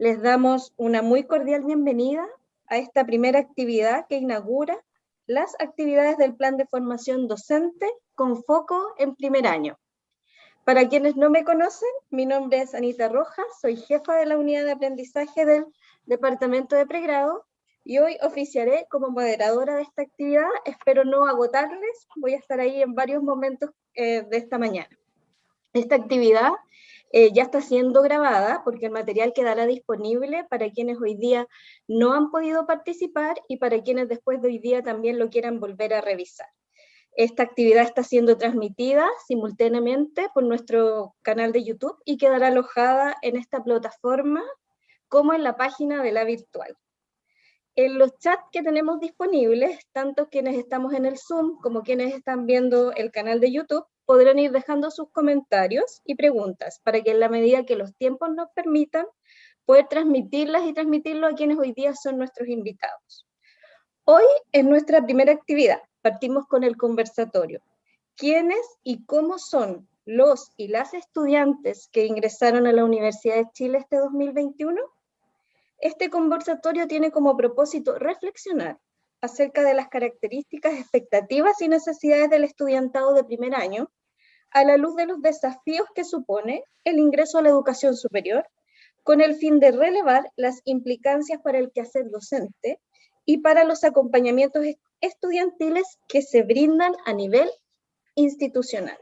Les damos una muy cordial bienvenida a esta primera actividad que inaugura las actividades del Plan de Formación Docente con foco en primer año. Para quienes no me conocen, mi nombre es Anita Rojas, soy jefa de la unidad de aprendizaje del Departamento de Pregrado y hoy oficiaré como moderadora de esta actividad. Espero no agotarles, voy a estar ahí en varios momentos de esta mañana. Esta actividad ya está siendo grabada porque el material quedará disponible para quienes hoy día no han podido participar y para quienes después de hoy día también lo quieran volver a revisar. Esta actividad está siendo transmitida simultáneamente por nuestro canal de YouTube y quedará alojada en esta plataforma como en la página de la virtual. En los chats que tenemos disponibles, tanto quienes estamos en el Zoom como quienes están viendo el canal de YouTube, podrán ir dejando sus comentarios y preguntas para que en la medida que los tiempos nos permitan, poder transmitirlas y transmitirlo a quienes hoy día son nuestros invitados. Hoy, en nuestra primera actividad, partimos con el conversatorio. ¿Quiénes y cómo son los y las estudiantes que ingresaron a la Universidad de Chile este 2021? Este conversatorio tiene como propósito reflexionar acerca de las características, expectativas y necesidades del estudiantado de primer año a la luz de los desafíos que supone el ingreso a la educación superior, con el fin de relevar las implicancias para el quehacer docente y para los acompañamientos estudiantiles que se brindan a nivel institucional.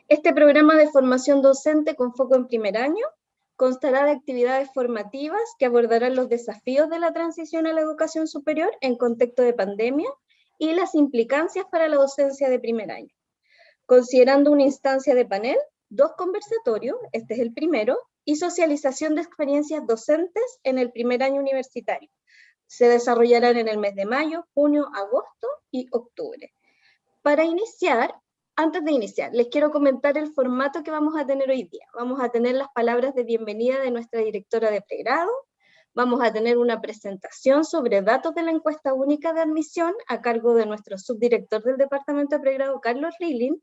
Este programa de formación docente con foco en primer año constará de actividades formativas que abordarán los desafíos de la transición a la educación superior en contexto de pandemia y las implicancias para la docencia de primer año. Considerando una instancia de panel, 2 conversatorios, este es el primero, y socialización de experiencias docentes en el primer año universitario. Se desarrollarán en el mes de mayo, junio, agosto y octubre. Para iniciar, antes de iniciar, les quiero comentar el formato que vamos a tener hoy día. Vamos a tener las palabras de bienvenida de nuestra directora de pregrado, vamos a tener una presentación sobre datos de la encuesta única de admisión a cargo de nuestro subdirector del departamento de pregrado, Carlos Rilling.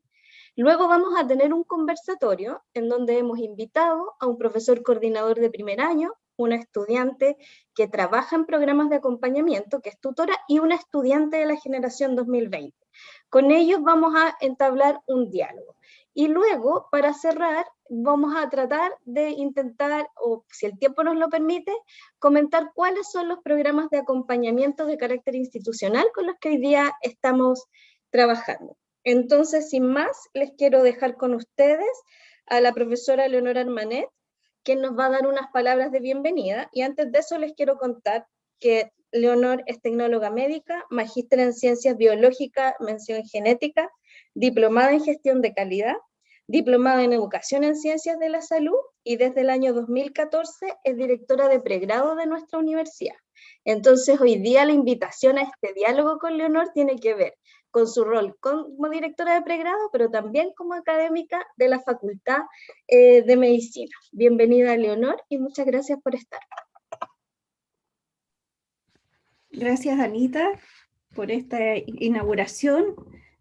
Luego vamos a tener un conversatorio en donde hemos invitado a un profesor coordinador de primer año, una estudiante que trabaja en programas de acompañamiento, que es tutora, y una estudiante de la generación 2020. Con ellos vamos a entablar un diálogo. Y luego, para cerrar, vamos a tratar de intentar, o si el tiempo nos lo permite, comentar cuáles son los programas de acompañamiento de carácter institucional con los que hoy día estamos trabajando. Entonces, sin más, les quiero dejar con ustedes a la profesora Leonora Armanet, quien nos va a dar unas palabras de bienvenida, y antes de eso les quiero contar que Leonor es tecnóloga médica, magíster en ciencias biológicas, mención genética, diplomada en gestión de calidad, diplomada en educación en ciencias de la salud, y desde el año 2014 es directora de pregrado de nuestra universidad. Entonces, hoy día la invitación a este diálogo con Leonor tiene que ver con su rol como directora de pregrado, pero también como académica de la Facultad de Medicina. Bienvenida, Leonor, y muchas gracias por estar. Gracias, Anita, por esta inauguración.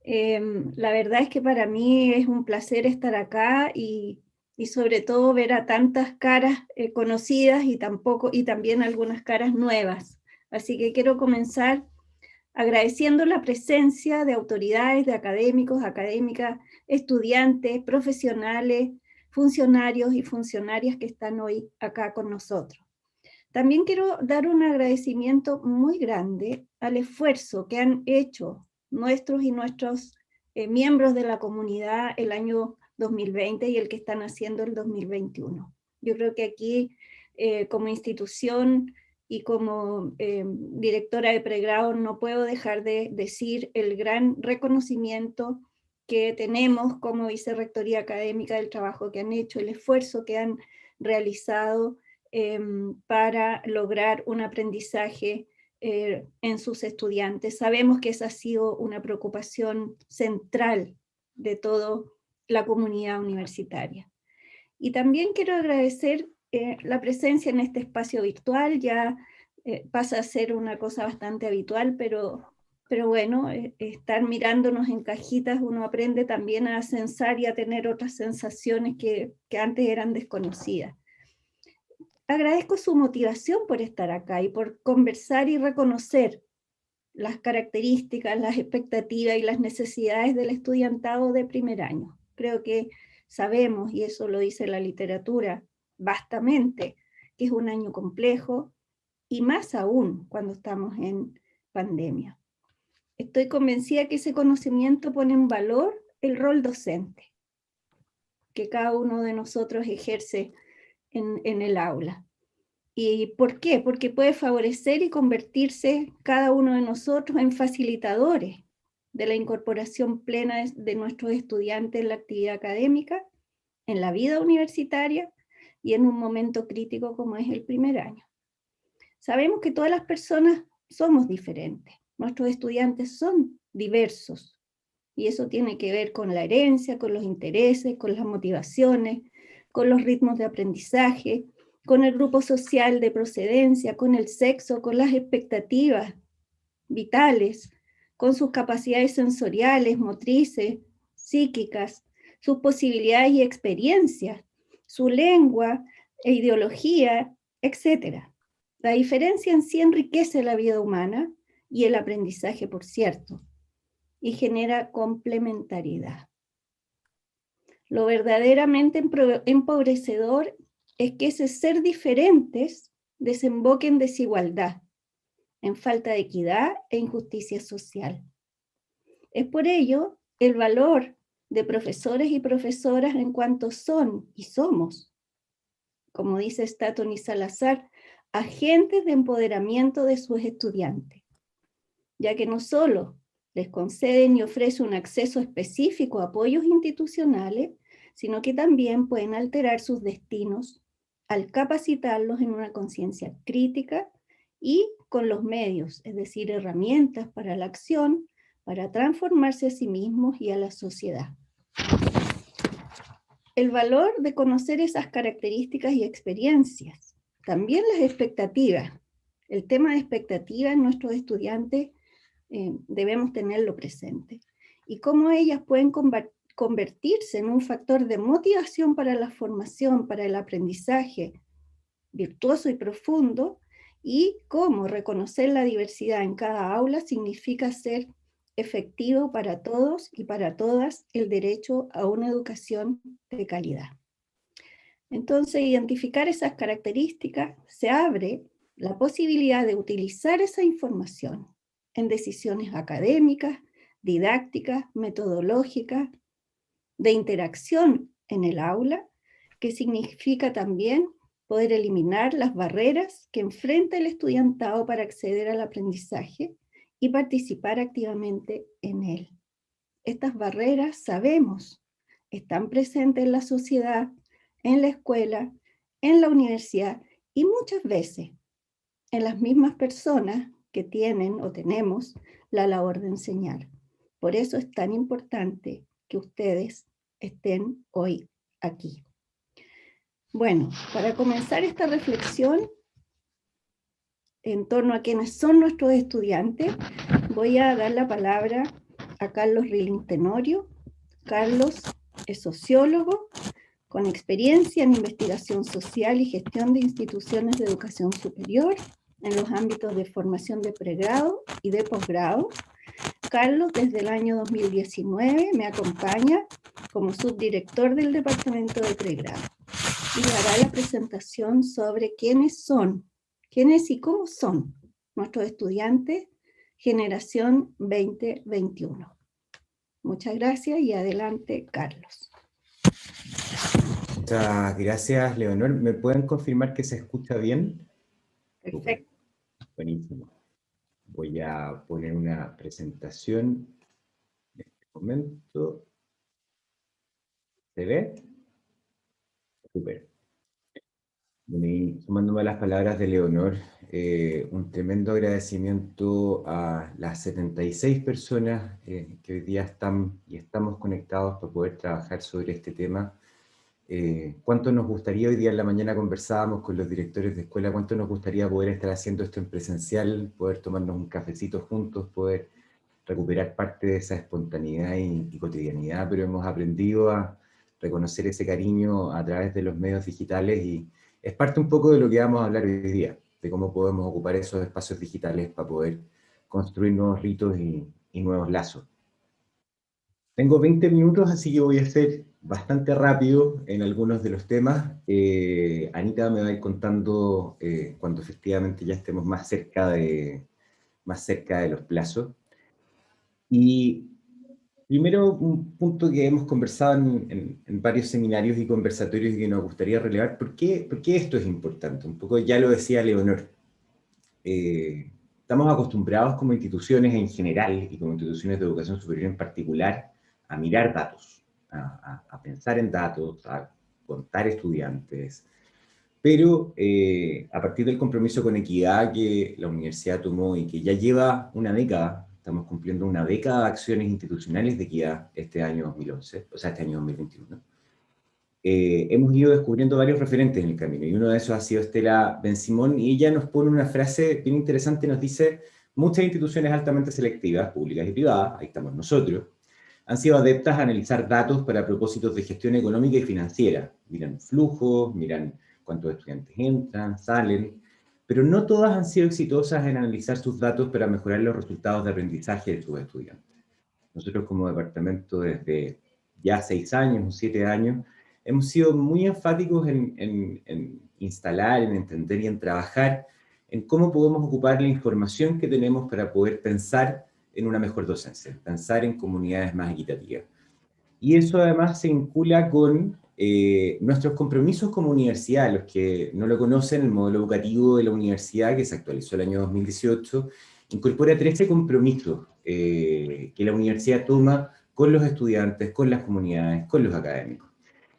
La verdad es que para mí es un placer estar acá y sobre todo ver a tantas caras conocidas y también algunas caras nuevas. Así que quiero comenzar agradeciendo la presencia de autoridades, de académicos, académicas, estudiantes, profesionales, funcionarios y funcionarias que están hoy acá con nosotros. También quiero dar un agradecimiento muy grande al esfuerzo que han hecho nuestros y nuestros miembros de la comunidad el año 2020 y el que están haciendo el 2021. Yo creo que aquí, como institución y como directora de pregrado, no puedo dejar de decir el gran reconocimiento que tenemos como vicerrectoría académica del trabajo que han hecho, el esfuerzo que han realizado para lograr un aprendizaje en sus estudiantes. Sabemos que esa ha sido una preocupación central de toda la comunidad universitaria. Y también quiero agradecer la presencia en este espacio virtual. Ya pasa a ser una cosa bastante habitual, pero bueno, estar mirándonos en cajitas, uno aprende también a sensar y a tener otras sensaciones que antes eran desconocidas. agradezco su motivación por estar acá y por conversar y reconocer las características, las expectativas y las necesidades del estudiantado de primer año. Creo que sabemos, y eso lo dice la literatura vastamente, que es un año complejo, y más aún cuando estamos en pandemia. Estoy convencida que ese conocimiento pone en valor el rol docente que cada uno de nosotros ejerce en el aula. ¿Y por qué? Porque puede favorecer y convertirse cada uno de nosotros en facilitadores de la incorporación plena de nuestros estudiantes en la actividad académica, en la vida universitaria y en un momento crítico como es el primer año. Sabemos que todas las personas somos diferentes, nuestros estudiantes son diversos, y eso tiene que ver con la herencia, con los intereses, con las motivaciones, con los ritmos de aprendizaje, con el grupo social de procedencia, con el sexo, con las expectativas vitales, con sus capacidades sensoriales, motrices, psíquicas, sus posibilidades y experiencias, su lengua e ideología, etc. La diferencia en sí enriquece la vida humana y el aprendizaje, por cierto, y genera complementariedad. Lo verdaderamente empobrecedor es que ese ser diferentes desemboque en desigualdad, en falta de equidad e injusticia social. Es por ello el valor de profesores y profesoras en cuanto son y somos, como dice Stanton y Salazar, agentes de empoderamiento de sus estudiantes, ya que no solo les conceden y ofrecen un acceso específico a apoyos institucionales, sino que también pueden alterar sus destinos al capacitarlos en una conciencia crítica y con los medios, es decir, herramientas para la acción, para transformarse a sí mismos y a la sociedad. El valor de conocer esas características y experiencias, también las expectativas. El tema de expectativas en nuestros estudiantes debemos tenerlo presente. Y cómo ellas pueden convertirse en un factor de motivación para la formación, para el aprendizaje virtuoso y profundo, y cómo reconocer la diversidad en cada aula significa ser efectivo para todos y para todas el derecho a una educación de calidad. Entonces, identificar esas características se abre la posibilidad de utilizar esa información en decisiones académicas, didácticas, metodológicas, de interacción en el aula, que significa también poder eliminar las barreras que enfrenta el estudiantado para acceder al aprendizaje y participar activamente en él. Estas barreras, sabemos, están presentes en la sociedad, en la escuela, en la universidad y muchas veces en las mismas personas que tienen o tenemos la labor de enseñar. Por eso es tan importante que ustedes estén hoy aquí. Bueno, para comenzar esta reflexión en torno a quiénes son nuestros estudiantes, voy a dar la palabra a Carlos Rilling Tenorio. Carlos es sociólogo con experiencia en investigación social y gestión de instituciones de educación superior en los ámbitos de formación de pregrado y de posgrado. Carlos, desde el año 2019, me acompaña como subdirector del departamento de pregrado y dará la presentación sobre quiénes y cómo son nuestros estudiantes generación 2021. Muchas gracias y adelante, Carlos. Muchas gracias, Leonor. ¿Me pueden confirmar que se escucha bien? Perfecto. Buenísimo. Voy a poner una presentación en este momento. ¿Se ve? Súper. Y sumándome a las palabras de Leonor, un tremendo agradecimiento a las 76 personas que hoy día están y estamos conectados para poder trabajar sobre este tema. ¿Cuánto nos gustaría? Hoy día en la mañana conversábamos con los directores de escuela, cuánto nos gustaría poder estar haciendo esto en presencial, poder tomarnos un cafecito juntos, poder recuperar parte de esa espontaneidad y cotidianidad, pero hemos aprendido a reconocer ese cariño a través de los medios digitales y es parte un poco de lo que vamos a hablar hoy día, de cómo podemos ocupar esos espacios digitales para poder construir nuevos ritos y nuevos lazos. Tengo 20 minutos, así que voy a ser bastante rápido en algunos de los temas. Anita me va a ir contando cuando efectivamente ya estemos más cerca de los plazos. Y primero, un punto que hemos conversado en varios seminarios y conversatorios y que nos gustaría relevar, ¿por qué esto es importante? Un poco ya lo decía Leonor. Estamos acostumbrados como instituciones en general y como instituciones de educación superior en particular a mirar datos, a pensar en datos, a contar estudiantes, pero a partir del compromiso con equidad que la universidad tomó y que ya lleva una década, estamos cumpliendo una década de acciones institucionales de equidad este año 2011, o sea, este año 2021, hemos ido descubriendo varios referentes en el camino, y uno de esos ha sido Estela Ben-Simón, y ella nos pone una frase bien interesante, nos dice: muchas instituciones altamente selectivas, públicas y privadas, ahí estamos nosotros, han sido adeptas a analizar datos para propósitos de gestión económica y financiera. Miran flujos, miran cuántos estudiantes entran, salen, pero no todas han sido exitosas en analizar sus datos para mejorar los resultados de aprendizaje de sus estudiantes. Nosotros como departamento desde ya 6 años o 7 años, hemos sido muy enfáticos en instalar, en entender y en trabajar en cómo podemos ocupar la información que tenemos para poder pensar en una mejor docencia, pensar en comunidades más equitativas. Y eso además se vincula con nuestros compromisos como universidad. Los que no lo conocen, el modelo educativo de la universidad, que se actualizó el año 2018, incorpora 13 compromisos que la universidad toma con los estudiantes, con las comunidades, con los académicos.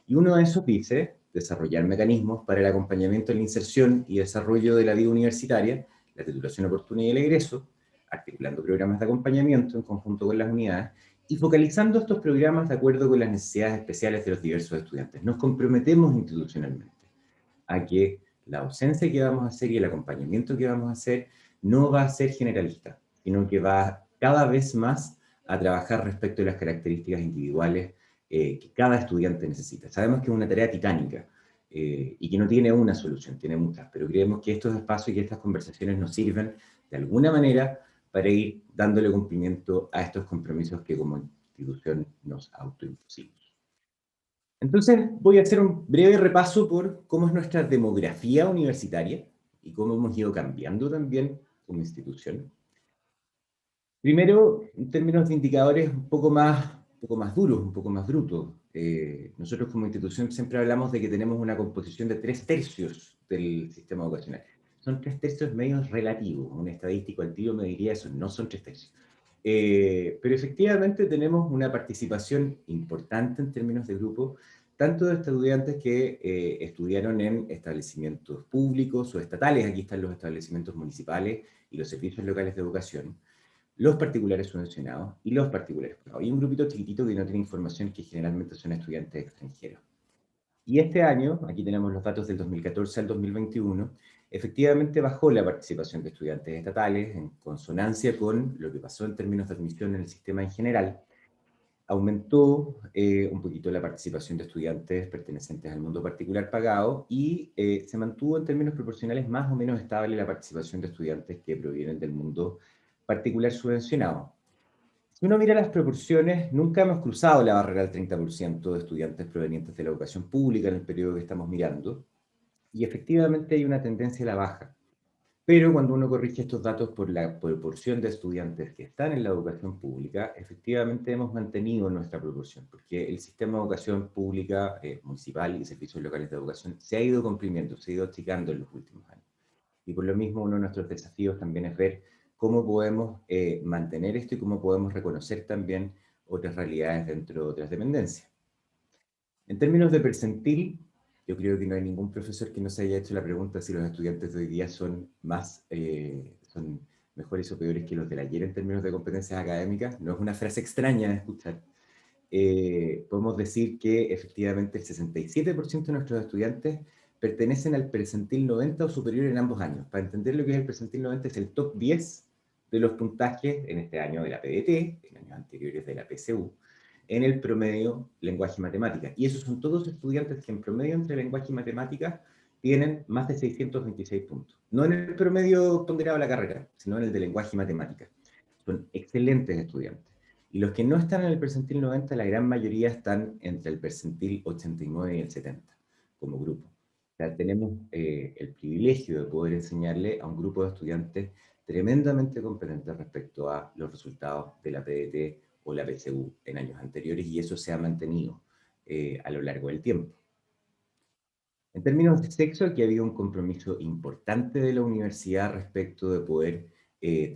Y uno de esos dice: desarrollar mecanismos para el acompañamiento en la inserción y desarrollo de la vida universitaria, la titulación oportuna y el egreso, articulando programas de acompañamiento en conjunto con las unidades y focalizando estos programas de acuerdo con las necesidades especiales de los diversos estudiantes. Nos comprometemos institucionalmente a que la docencia que vamos a hacer y el acompañamiento que vamos a hacer no va a ser generalista, sino que va cada vez más a trabajar respecto de las características individuales que cada estudiante necesita. Sabemos que es una tarea titánica y que no tiene una solución, tiene muchas, pero creemos que estos espacios y estas conversaciones nos sirven de alguna manera para ir dándole cumplimiento a estos compromisos que como institución nos autoimpusimos. Entonces voy a hacer un breve repaso por cómo es nuestra demografía universitaria y cómo hemos ido cambiando también como institución. Primero, en términos de indicadores un poco más duros, un poco más brutos. Nosotros como institución siempre hablamos de que tenemos una composición de 3/3 del sistema educacional. Son 3/3 medios relativos. Un estadístico antiguo me diría eso, no son 3/3. Pero efectivamente tenemos una participación importante en términos de grupo, tanto de estudiantes que estudiaron en establecimientos públicos o estatales, aquí están los establecimientos municipales y los servicios locales de educación, los particulares subvencionados y los particulares pagados. Hay un grupito chiquitito que no tiene información, que generalmente son estudiantes extranjeros. Y este año, aquí tenemos los datos del 2014 al 2021, efectivamente bajó la participación de estudiantes estatales en consonancia con lo que pasó en términos de admisión en el sistema en general. Aumentó un poquito la participación de estudiantes pertenecientes al mundo particular pagado y se mantuvo en términos proporcionales más o menos estable la participación de estudiantes que provienen del mundo particular subvencionado. Si uno mira las proporciones, nunca hemos cruzado la barrera del 30% de estudiantes provenientes de la educación pública en el periodo que estamos mirando, y efectivamente hay una tendencia a la baja. Pero cuando uno corrige estos datos por la proporción de estudiantes que están en la educación pública, efectivamente hemos mantenido nuestra proporción, porque el sistema de educación pública, municipal y servicios locales de educación se ha ido comprimiendo, se ha ido achicando en los últimos años. Y por lo mismo uno de nuestros desafíos también es ver cómo podemos mantener esto y cómo podemos reconocer también otras realidades dentro de otras dependencias. En términos de percentil, yo creo que no hay ningún profesor que no se haya hecho la pregunta si los estudiantes de hoy día son mejores o peores que los del ayer en términos de competencias académicas. No es una frase extraña de escuchar. Podemos decir que efectivamente el 67% de nuestros estudiantes pertenecen al percentil 90 o superior en ambos años. Para entender lo que es el percentil 90, es el top 10 de los puntajes en este año de la PDT, en años anteriores de la PSU, en el promedio lenguaje y matemáticas. Y esos son todos estudiantes que en promedio entre lenguaje y matemáticas tienen más de 626 puntos. No en el promedio ponderado de la carrera, sino en el de lenguaje y matemáticas. Son excelentes estudiantes. Y los que no están en el percentil 90, la gran mayoría están entre el percentil 89 y el 70 como grupo. O sea, tenemos el privilegio de poder enseñarle a un grupo de estudiantes tremendamente competentes respecto a los resultados de la PDT o la PSU en años anteriores, y eso se ha mantenido a lo largo del tiempo. En términos de sexo, aquí ha habido un compromiso importante de la universidad respecto de poder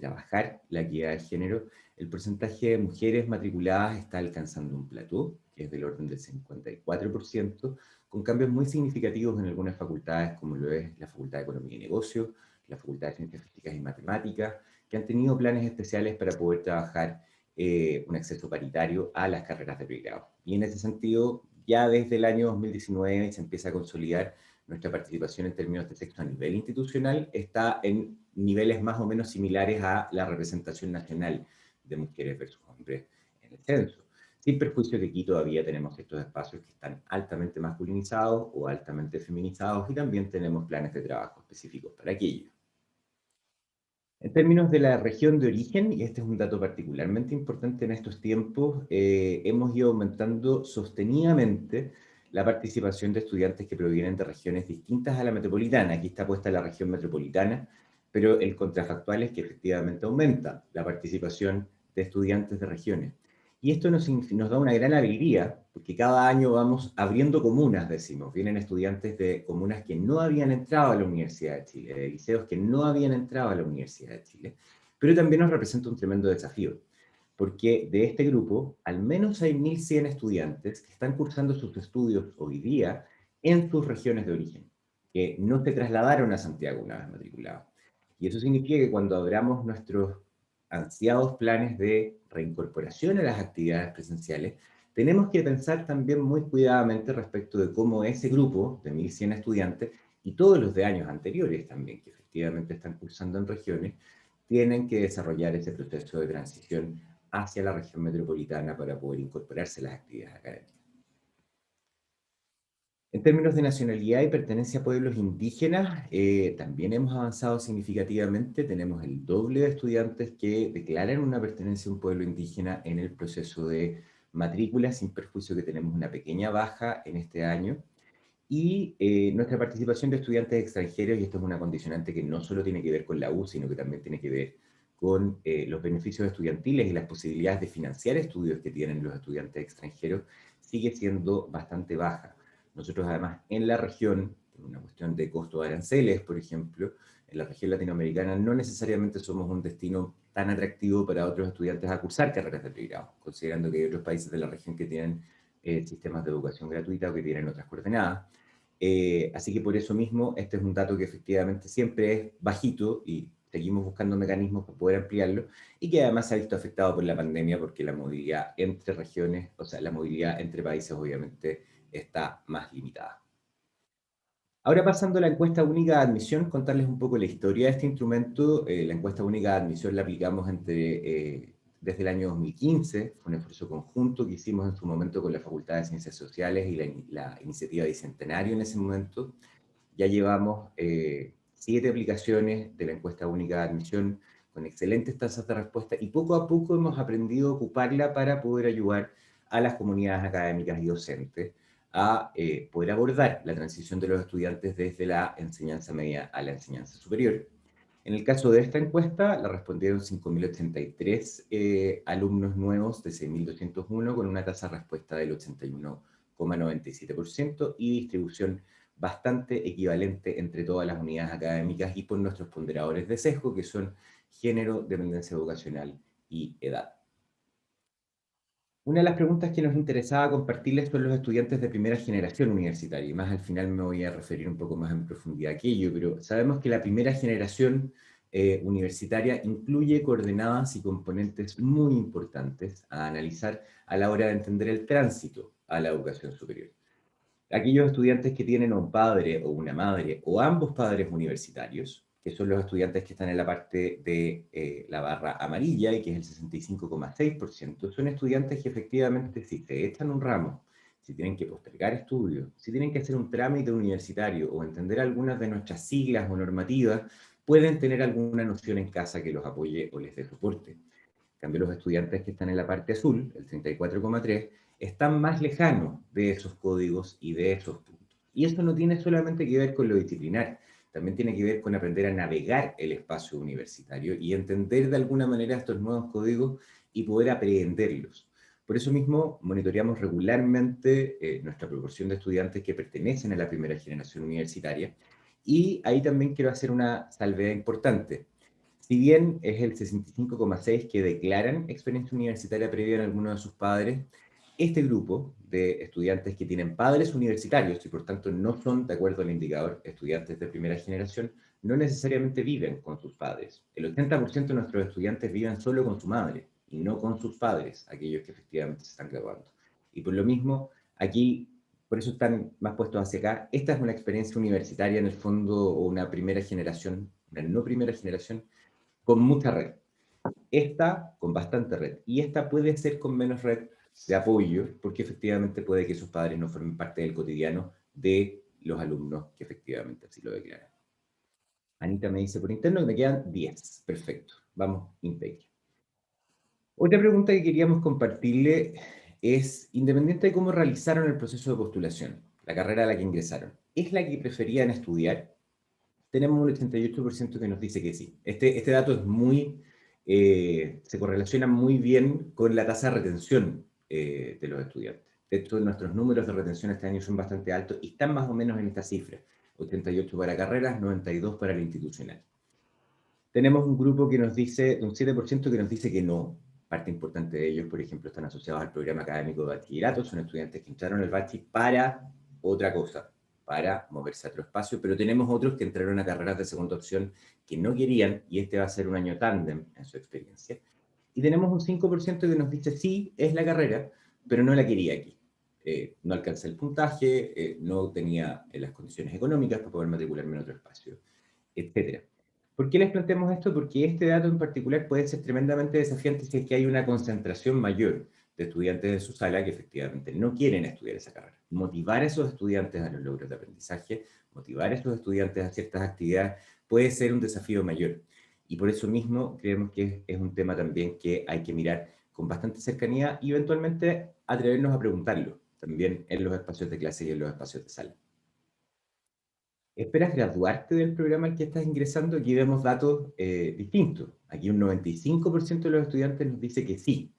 trabajar la equidad de género. El porcentaje de mujeres matriculadas está alcanzando un plató, que es del orden del 54%, con cambios muy significativos en algunas facultades, como lo es la Facultad de Economía y Negocios, la Facultad de Ciencias Físicas y Matemáticas, que han tenido planes especiales para poder trabajar un acceso paritario a las carreras de pregrado. Y en ese sentido, ya desde el año 2019 se empieza a consolidar nuestra participación en términos de sexo a nivel institucional, está en niveles más o menos similares a la representación nacional de mujeres versus hombres en el censo, sin perjuicio que aquí todavía tenemos estos espacios que están altamente masculinizados o altamente feminizados, y también tenemos planes de trabajo específicos para aquello. En términos de la región de origen, y este es un dato particularmente importante en estos tiempos, hemos ido aumentando sostenidamente la participación de estudiantes que provienen de regiones distintas a la metropolitana. Aquí está puesta la región metropolitana, pero el contrafactual es que efectivamente aumenta la participación de estudiantes de regiones. Y esto nos da una gran alegría, porque cada año vamos abriendo comunas, decimos. Vienen estudiantes de comunas que no habían entrado a la Universidad de Chile, de liceos que no habían entrado a la Universidad de Chile, pero también nos representa un tremendo desafío, porque de este grupo, al menos hay 1.100 estudiantes que están cursando sus estudios hoy día en sus regiones de origen, que no se trasladaron a Santiago una vez matriculados. Y eso significa que cuando abramos nuestros ansiados planes de reincorporación a las actividades presenciales, tenemos que pensar también muy cuidadamente respecto de cómo ese grupo de 1.100 estudiantes y todos los de años anteriores también, que efectivamente están cursando en regiones, tienen que desarrollar ese proceso de transición hacia la región metropolitana para poder incorporarse a las actividades académicas. En términos de nacionalidad y pertenencia a pueblos indígenas, también hemos avanzado significativamente. Tenemos el doble de estudiantes que declaran una pertenencia a un pueblo indígena en el proceso de matrícula, sin perjuicio que tenemos una pequeña baja en este año. Y nuestra participación de estudiantes extranjeros, y esto es una condicionante que no solo tiene que ver con la U, sino que también tiene que ver con los beneficios estudiantiles y las posibilidades de financiar estudios que tienen los estudiantes extranjeros, sigue siendo bastante baja. Nosotros además en la región, por una cuestión de costo de aranceles, por ejemplo, en la región latinoamericana no necesariamente somos un destino tan atractivo para otros estudiantes a cursar carreras de pregrado, considerando que hay otros países de la región que tienen sistemas de educación gratuita o que tienen otras coordenadas. Así que por eso mismo, este es un dato que efectivamente siempre es bajito y seguimos buscando mecanismos para poder ampliarlo, y que además se ha visto afectado por la pandemia porque la movilidad entre regiones, o sea, la movilidad entre países obviamente está más limitada. Ahora pasando a la encuesta única de admisión, contarles un poco la historia de este instrumento. La encuesta única de admisión la aplicamos desde el año 2015, fue un esfuerzo conjunto que hicimos en su momento con la Facultad de Ciencias Sociales y la iniciativa Bicentenario en ese momento. Ya llevamos 7 aplicaciones de la encuesta única de admisión con excelentes tasas de respuesta, y poco a poco hemos aprendido a ocuparla para poder ayudar a las comunidades académicas y docentes a poder abordar la transición de los estudiantes desde la enseñanza media a la enseñanza superior. En el caso de esta encuesta, la respondieron 5.083 alumnos nuevos de 6.201, con una tasa de respuesta del 81,97% y distribución bastante equivalente entre todas las unidades académicas y por nuestros ponderadores de sesgo, que son género, dependencia educacional y edad. Una de las preguntas que nos interesaba compartirles son los estudiantes de primera generación universitaria, y más al final me voy a referir un poco más en profundidad a aquello, pero sabemos que la primera generación universitaria incluye coordenadas y componentes muy importantes a analizar a la hora de entender el tránsito a la educación superior. Aquellos estudiantes que tienen un padre o una madre o ambos padres universitarios, que son los estudiantes que están en la parte de la barra amarilla y que es el 65,6%, son estudiantes que efectivamente si se echan un ramo, si tienen que postergar estudios, si tienen que hacer un trámite universitario o entender algunas de nuestras siglas o normativas, pueden tener alguna noción en casa que los apoye o les dé soporte. En cambio, los estudiantes que están en la parte azul, el 34,3, están más lejanos de esos códigos y de esos puntos. Y eso no tiene solamente que ver con lo disciplinar, también tiene que ver con aprender a navegar el espacio universitario y entender de alguna manera estos nuevos códigos y poder aprenderlos. Por eso mismo monitoreamos regularmente nuestra proporción de estudiantes que pertenecen a la primera generación universitaria, y ahí también quiero hacer una salvedad importante. Si bien es el 65,6 que declaran experiencia universitaria previa en alguno de sus padres, este grupo de estudiantes que tienen padres universitarios y por tanto no son, de acuerdo al indicador, estudiantes de primera generación, no necesariamente viven con sus padres. El 80% de nuestros estudiantes viven solo con su madre y no con sus padres, aquellos que efectivamente se están graduando. Y por lo mismo, aquí, por eso están más puestos hacia acá, esta es una experiencia universitaria en el fondo, o una primera generación, una no primera generación, con mucha red. Esta con bastante red, y esta puede ser con menos red de apoyo, porque efectivamente puede que sus padres no formen parte del cotidiano de los alumnos que efectivamente así lo declaran. Anita me dice por interno que me quedan 10. Perfecto. Vamos, Intake. Otra pregunta que queríamos compartirle es, independiente de cómo realizaron el proceso de postulación, la carrera a la que ingresaron, ¿es la que preferían estudiar? Tenemos un 88% que nos dice que sí. Este dato es muy, se correlaciona muy bien con la tasa de retención de los estudiantes. De hecho, nuestros números de retención este año son bastante altos y están más o menos en esta cifra. 88 para carreras, 92 para el institucional. Tenemos un grupo que nos dice, un 7% que nos dice que no. Parte importante de ellos, por ejemplo, están asociados al programa académico de bachillerato, son estudiantes que entraron al bachi para otra cosa, para moverse a otro espacio, pero tenemos otros que entraron a carreras de segunda opción que no querían, y este va a ser un año tándem en su experiencia. Y tenemos un 5% que nos dice, sí, es la carrera, pero no la quería aquí. No alcancé el puntaje, no tenía las condiciones económicas para poder matricularme en otro espacio, etcétera. ¿Por qué les planteamos esto? Porque este dato en particular puede ser tremendamente desafiante si es que hay una concentración mayor de estudiantes en su sala que efectivamente no quieren estudiar esa carrera. Motivar a esos estudiantes a los logros de aprendizaje, motivar a esos estudiantes a ciertas actividades puede ser un desafío mayor. Y por eso mismo creemos que es un tema también que hay que mirar con bastante cercanía y eventualmente atrevernos a preguntarlo, también en los espacios de clase y en los espacios de sala. ¿Esperas graduarte del programa al que estás ingresando? Aquí vemos datos distintos. Aquí un 95% de los estudiantes nos dice que sí,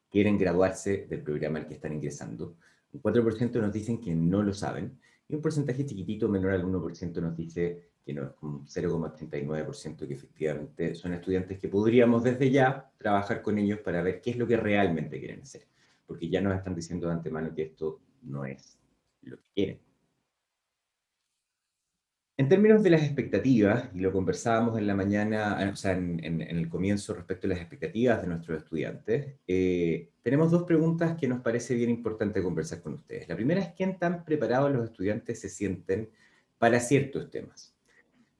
quieren graduarse del programa al que están ingresando. Un 4% nos dicen que no lo saben. Y un porcentaje chiquitito, menor al 1%, nos dice que no, un 0,39%, que efectivamente son estudiantes que podríamos desde ya trabajar con ellos para ver qué es lo que realmente quieren hacer. Porque ya nos están diciendo de antemano que esto no es lo que quieren. En términos de las expectativas, y lo conversábamos en la mañana, o sea, en el comienzo respecto a las expectativas de nuestros estudiantes, tenemos dos preguntas que nos parece bien importante conversar con ustedes. La primera es, ¿qué tan preparados los estudiantes se sienten para ciertos temas?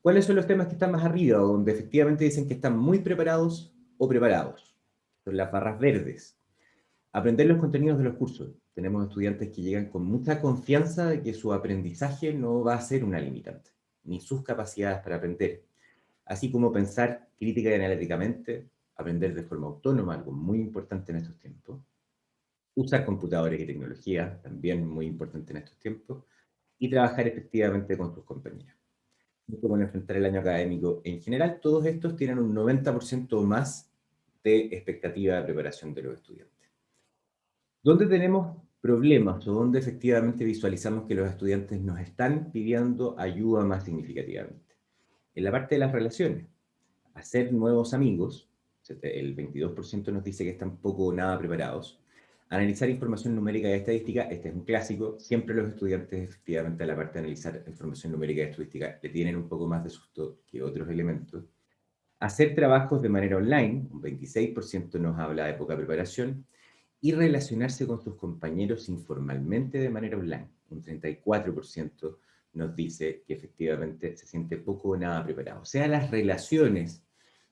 ¿Cuáles son los temas que están más arriba, o donde efectivamente dicen que están muy preparados o preparados? Son las barras verdes. Aprender los contenidos de los cursos. Tenemos estudiantes que llegan con mucha confianza de que su aprendizaje no va a ser una limitante, ni sus capacidades para aprender, así como pensar crítica y analíticamente, aprender de forma autónoma, algo muy importante en estos tiempos, usar computadores y tecnología, también muy importante en estos tiempos, y trabajar efectivamente con sus compañeros. Como enfrentar el año académico en general, todos estos tienen un 90% o más de expectativa de preparación de los estudiantes. ¿Dónde tenemos problemas o dónde efectivamente visualizamos que los estudiantes nos están pidiendo ayuda más significativamente? En la parte de las relaciones, hacer nuevos amigos, el 22% nos dice que están poco o nada preparados. Analizar información numérica y estadística, este es un clásico, siempre los estudiantes efectivamente a la parte de analizar información numérica y estadística le tienen un poco más de susto que otros elementos. Hacer trabajos de manera online, un 26% nos habla de poca preparación, y relacionarse con sus compañeros informalmente de manera online. Un 34% nos dice que efectivamente se siente poco o nada preparado. O sea, las relaciones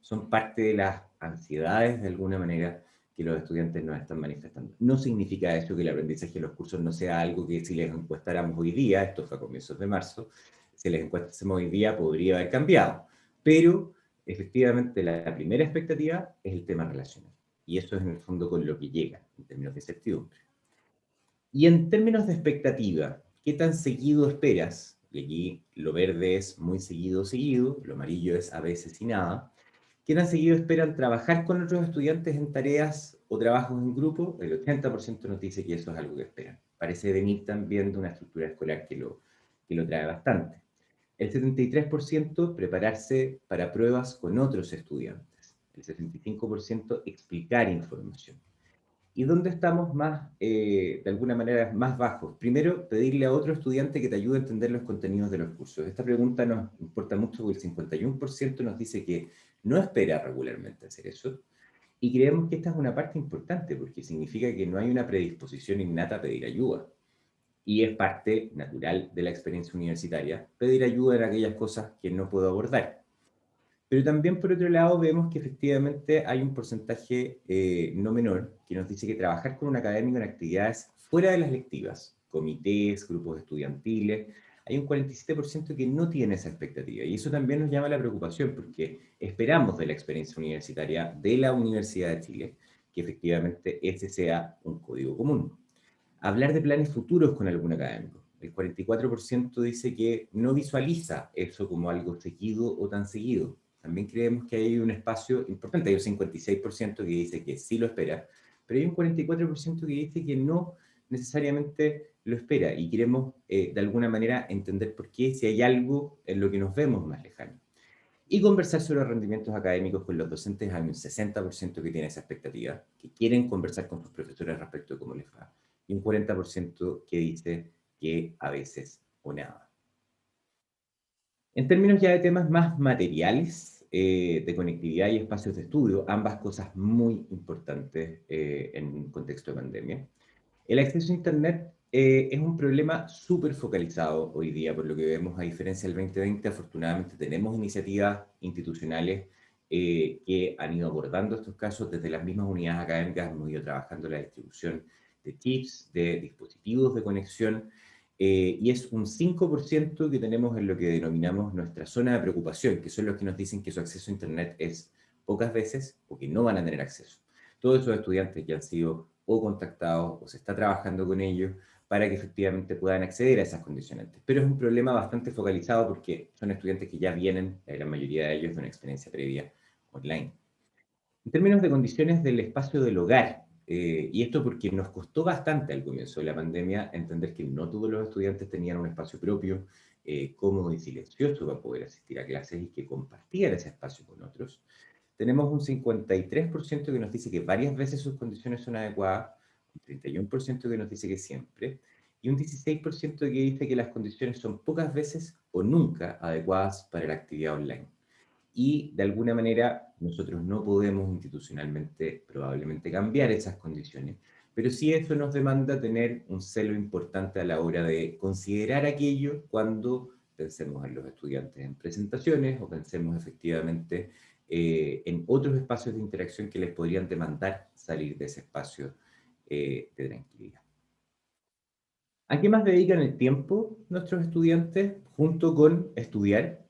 son parte de las ansiedades, de alguna manera, que los estudiantes nos están manifestando. No significa eso que el aprendizaje de los cursos no sea algo que si les encuestáramos hoy día, esto fue a comienzos de marzo, si les encuestásemos hoy día podría haber cambiado, pero efectivamente la primera expectativa es el tema relacional, y eso es en el fondo con lo que llega, en términos de certidumbre. Y en términos de expectativa, ¿qué tan seguido esperas? Y aquí lo verde es muy seguido, lo amarillo es a veces y nada. ¿Qué tan seguido esperan trabajar con otros estudiantes en tareas o trabajos en grupo? El 80% nos dice que eso es algo que esperan. Parece venir también de una estructura escolar que lo trae bastante. El 73% prepararse para pruebas con otros estudiantes. El 65% explicar información. ¿Y dónde estamos más, de alguna manera, más bajos? Primero, pedirle a otro estudiante que te ayude a entender los contenidos de los cursos. Esta pregunta nos importa mucho porque el 51% nos dice que no espera regularmente hacer eso. Y creemos que esta es una parte importante porque significa que no hay una predisposición innata a pedir ayuda. Y es parte natural de la experiencia universitaria pedir ayuda en aquellas cosas que no puedo abordar. Pero también, por otro lado, vemos que efectivamente hay un porcentaje no menor que nos dice que trabajar con un académico en actividades fuera de las lectivas, comités, grupos estudiantiles, hay un 47% que no tiene esa expectativa. Y eso también nos llama a la preocupación, porque esperamos de la experiencia universitaria de la Universidad de Chile que efectivamente ese sea un código común. Hablar de planes futuros con algún académico. El 44% dice que no visualiza eso como algo seguido o tan seguido. También creemos que hay un espacio importante, hay un 56% que dice que sí lo espera, pero hay un 44% que dice que no necesariamente lo espera, y queremos de alguna manera entender por qué, si hay algo en lo que nos vemos más lejano. Y conversar sobre los rendimientos académicos con los docentes, hay un 60% que tiene esa expectativa, que quieren conversar con sus profesores respecto de cómo les va, y un 40% que dice que a veces o nada. En términos ya de temas más materiales, de conectividad y espacios de estudio, ambas cosas muy importantes en un contexto de pandemia. El acceso a Internet es un problema súper focalizado hoy día, por lo que vemos, a diferencia del 2020, afortunadamente tenemos iniciativas institucionales que han ido abordando estos casos. Desde las mismas unidades académicas hemos ido trabajando la distribución de chips, de dispositivos de conexión, y es un 5% que tenemos en lo que denominamos nuestra zona de preocupación, que son los que nos dicen que su acceso a Internet es pocas veces o que no van a tener acceso. Todos esos estudiantes que han sido o contactados o se está trabajando con ellos para que efectivamente puedan acceder a esas condicionantes. Pero es un problema bastante focalizado porque son estudiantes que ya vienen, la gran mayoría de ellos, de una experiencia previa online. En términos de condiciones del espacio del hogar, y esto porque nos costó bastante al comienzo de la pandemia entender que no todos los estudiantes tenían un espacio propio, cómodo y silencioso para poder asistir a clases y que compartían ese espacio con otros. Tenemos un 53% que nos dice que varias veces sus condiciones son adecuadas, un 31% que nos dice que siempre, y un 16% que dice que las condiciones son pocas veces o nunca adecuadas para la actividad online. Y de alguna manera nosotros no podemos institucionalmente probablemente cambiar esas condiciones, pero sí eso nos demanda tener un celo importante a la hora de considerar aquello cuando pensemos en los estudiantes en presentaciones o pensemos efectivamente en otros espacios de interacción que les podrían demandar salir de ese espacio de tranquilidad. ¿A qué más dedican el tiempo nuestros estudiantes junto con estudiar?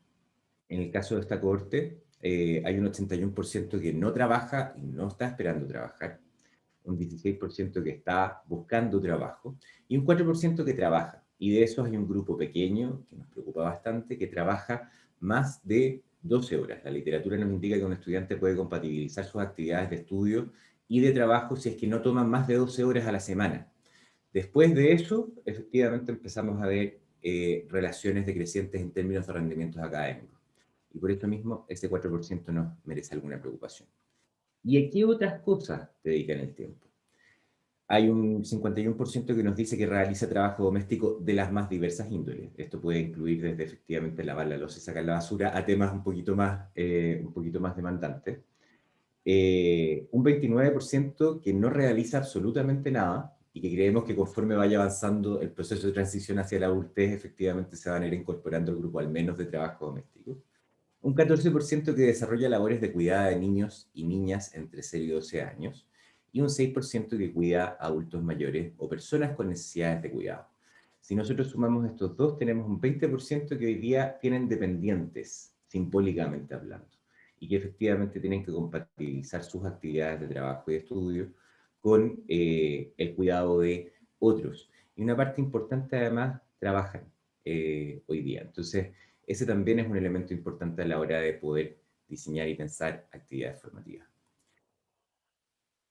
En el caso de esta cohorte, hay un 81% que no trabaja y no está esperando trabajar, un 16% que está buscando trabajo y un 4% que trabaja. Y de esos hay un grupo pequeño, que nos preocupa bastante, que trabaja más de 12 horas. La literatura nos indica que un estudiante puede compatibilizar sus actividades de estudio y de trabajo si es que no toman más de 12 horas a la semana. Después de eso, efectivamente empezamos a ver relaciones decrecientes en términos de rendimientos académicos. Y por esto mismo, ese 4% nos merece alguna preocupación. ¿Y a qué otras cosas dedican el tiempo? Hay un 51% que nos dice que realiza trabajo doméstico de las más diversas índoles. Esto puede incluir desde efectivamente lavar la loza y sacar la basura a temas un poquito más demandantes. Un 29% que no realiza absolutamente nada y que creemos que conforme vaya avanzando el proceso de transición hacia la adultez, efectivamente se van a ir incorporando al grupo al menos de trabajo doméstico. Un 14% que desarrolla labores de cuidado de niños y niñas entre 0 y 12 años, y un 6% que cuida a adultos mayores o personas con necesidades de cuidado. Si nosotros sumamos estos dos, tenemos un 20% que hoy día tienen dependientes, simbólicamente hablando, y que efectivamente tienen que compatibilizar sus actividades de trabajo y de estudio con el cuidado de otros. Y una parte importante además trabajan hoy día. Entonces, ese también es un elemento importante a la hora de poder diseñar y pensar actividades formativas.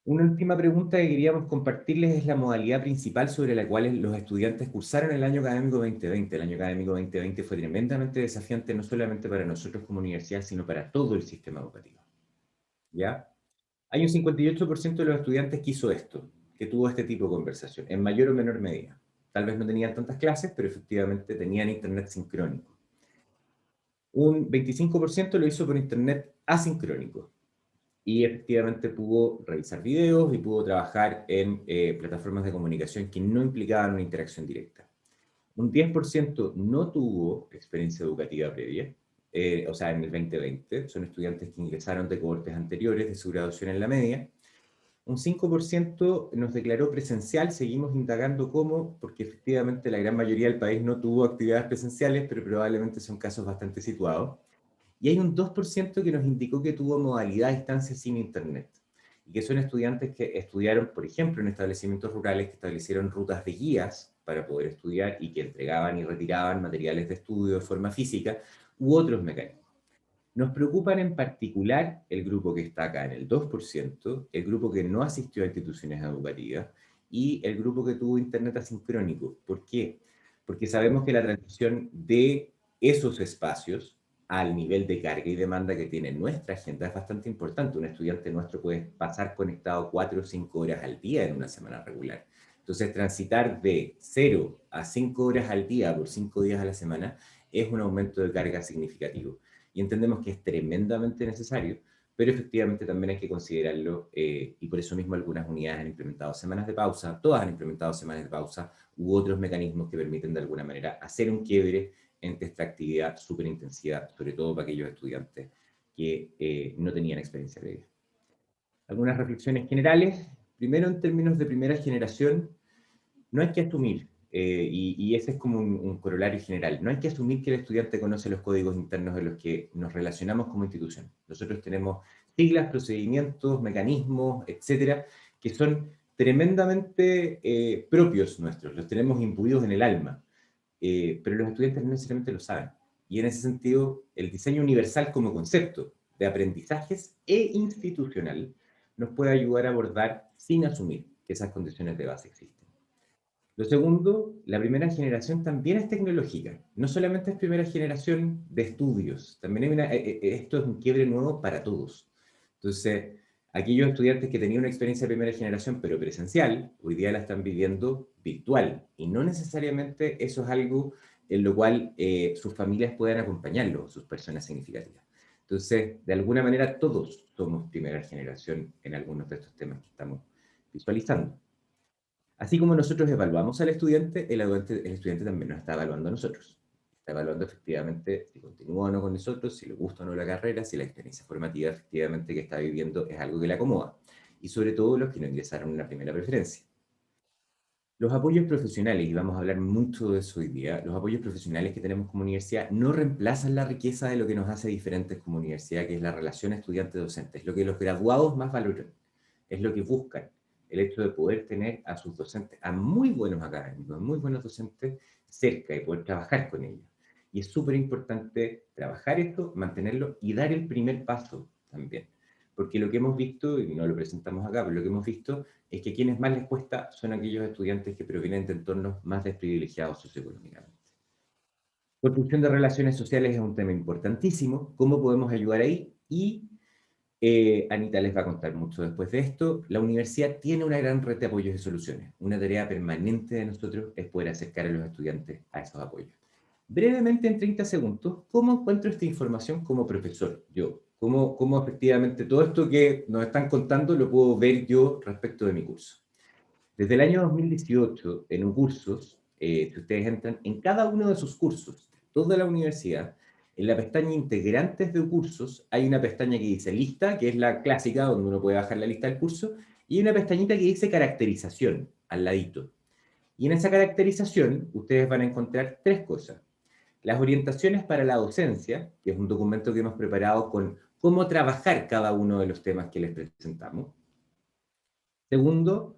Una última pregunta que queríamos compartirles es la modalidad principal sobre la cual los estudiantes cursaron el año académico 2020. El año académico 2020 fue tremendamente desafiante, no solamente para nosotros como universidad, sino para todo el sistema educativo. ¿Ya? Hay un 58% de los estudiantes que hizo esto, que tuvo este tipo de conversación, en mayor o menor medida. Tal vez no tenían tantas clases, pero efectivamente tenían internet sincrónico. Un 25% lo hizo por internet asincrónico. Y efectivamente pudo revisar videos y pudo trabajar en plataformas de comunicación que no implicaban una interacción directa. Un 10% no tuvo experiencia educativa previa, o sea, en el 2020, son estudiantes que ingresaron de cohortes anteriores de su graduación en la media. Un 5% nos declaró presencial, seguimos indagando cómo, porque efectivamente la gran mayoría del país no tuvo actividades presenciales, pero probablemente son casos bastante situados. Y hay un 2% que nos indicó que tuvo modalidad a distancia sin internet, y que son estudiantes que estudiaron, por ejemplo, en establecimientos rurales que establecieron rutas de guías para poder estudiar y que entregaban y retiraban materiales de estudio de forma física, u otros mecanismos. Nos preocupan en particular el grupo que está acá en el 2%, el grupo que no asistió a instituciones educativas y el grupo que tuvo internet asincrónico. ¿Por qué? Porque sabemos que la transición de esos espacios al nivel de carga y demanda que tiene nuestra agenda es bastante importante. Un estudiante nuestro puede pasar conectado 4 o 5 horas al día en una semana regular. Entonces, transitar de 0 a 5 horas al día por 5 días a la semana es un aumento de carga significativo. Y entendemos que es tremendamente necesario, pero efectivamente también hay que considerarlo, y por eso mismo algunas unidades han implementado semanas de pausa, todas han implementado semanas de pausa, u otros mecanismos que permiten de alguna manera hacer un quiebre entre esta actividad súper intensiva, sobre todo para aquellos estudiantes que no tenían experiencia previa. Algunas reflexiones generales. Primero, en términos de primera generación, no hay que asumir, y ese es como un corolario general, no hay que asumir que el estudiante conoce los códigos internos de los que nos relacionamos como institución. Nosotros tenemos siglas, procedimientos, mecanismos, etcétera, que son tremendamente propios nuestros, los tenemos imbuidos en el alma, pero los estudiantes no necesariamente lo saben. Y en ese sentido, el diseño universal como concepto de aprendizajes e institucional nos puede ayudar a abordar sin asumir que esas condiciones de base existen. Lo segundo, la primera generación también es tecnológica. No solamente es primera generación de estudios, también hay esto es un quiebre nuevo para todos. Entonces, aquellos estudiantes que tenían una experiencia de primera generación pero presencial, hoy día la están viviendo virtual. Y no necesariamente eso es algo en lo cual sus familias puedan acompañarlos, sus personas significativas. Entonces, de alguna manera todos somos primera generación en algunos de estos temas que estamos visualizando. Así como nosotros evaluamos al estudiante, el estudiante también nos está evaluando a nosotros. Está evaluando efectivamente si continúa o no con nosotros, si le gusta o no la carrera, si la experiencia formativa efectivamente que está viviendo es algo que le acomoda. Y sobre todo los que no ingresaron en una primera preferencia. Los apoyos profesionales, y vamos a hablar mucho de eso hoy día, los apoyos profesionales que tenemos como universidad no reemplazan la riqueza de lo que nos hace diferentes como universidad, que es la relación estudiante-docente. Es lo que los graduados más valoran, es lo que buscan. El hecho de poder tener a sus docentes, a muy buenos académicos, a muy buenos docentes cerca y poder trabajar con ellos. Y es súper importante trabajar esto, mantenerlo y dar el primer paso también. Porque lo que hemos visto, y no lo presentamos acá, pero lo que hemos visto es que a quienes más les cuesta son aquellos estudiantes que provienen de entornos más desprivilegiados socioeconómicamente. Construcción de relaciones sociales es un tema importantísimo. ¿Cómo podemos ayudar ahí? Y Anita les va a contar mucho después de esto. La universidad tiene una gran red de apoyos y soluciones. Una tarea permanente de nosotros es poder acercar a los estudiantes a esos apoyos. Brevemente, en 30 segundos, ¿cómo encuentro esta información como profesor? Yo, ¿cómo efectivamente todo esto que nos están contando lo puedo ver yo respecto de mi curso? Desde el año 2018, en Ucursos, si ustedes entran en cada uno de sus cursos, toda la universidad, en la pestaña Integrantes de cursos, hay una pestaña que dice Lista, que es la clásica, donde uno puede bajar la lista del curso, Y hay una pestañita que dice caracterización, al ladito. Y en esa caracterización ustedes van a encontrar tres cosas. Las orientaciones para la docencia, que es un documento que hemos preparado con cómo trabajar cada uno de los temas que les presentamos. Segundo,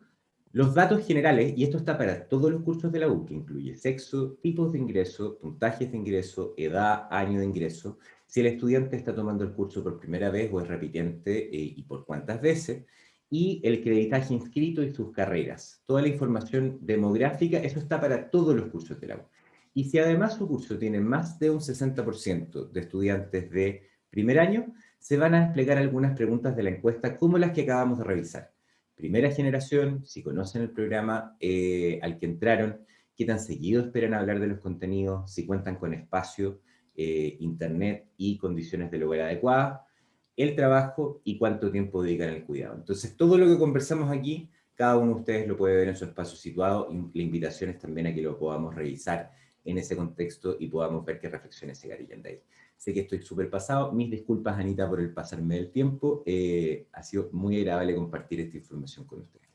los datos generales, y esto está para todos los cursos de la U, que incluye sexo, tipos de ingreso, puntajes de ingreso, edad, año de ingreso, si el estudiante está tomando el curso por primera vez o es repitiente y por cuántas veces, y el creditaje inscrito y sus carreras. Toda la información demográfica, eso está para todos los cursos de la U. Y si además su curso tiene más de un 60% de estudiantes de primer año, se van a desplegar algunas preguntas de la encuesta como las que acabamos de revisar. Primera generación, si conocen el programa al que entraron, qué tan seguido esperan hablar de los contenidos, si cuentan con espacio, internet y condiciones del hogar adecuadas, el trabajo y cuánto tiempo dedican al cuidado. Entonces, todo lo que conversamos aquí, cada uno de ustedes lo puede ver en su espacio situado y la invitación es también a que lo podamos revisar en ese contexto y podamos ver qué reflexiones se garillan de ahí. Sé que estoy súper pasado. Mis disculpas, Anita, por el pasarme del tiempo. Ha sido muy agradable compartir esta información con ustedes.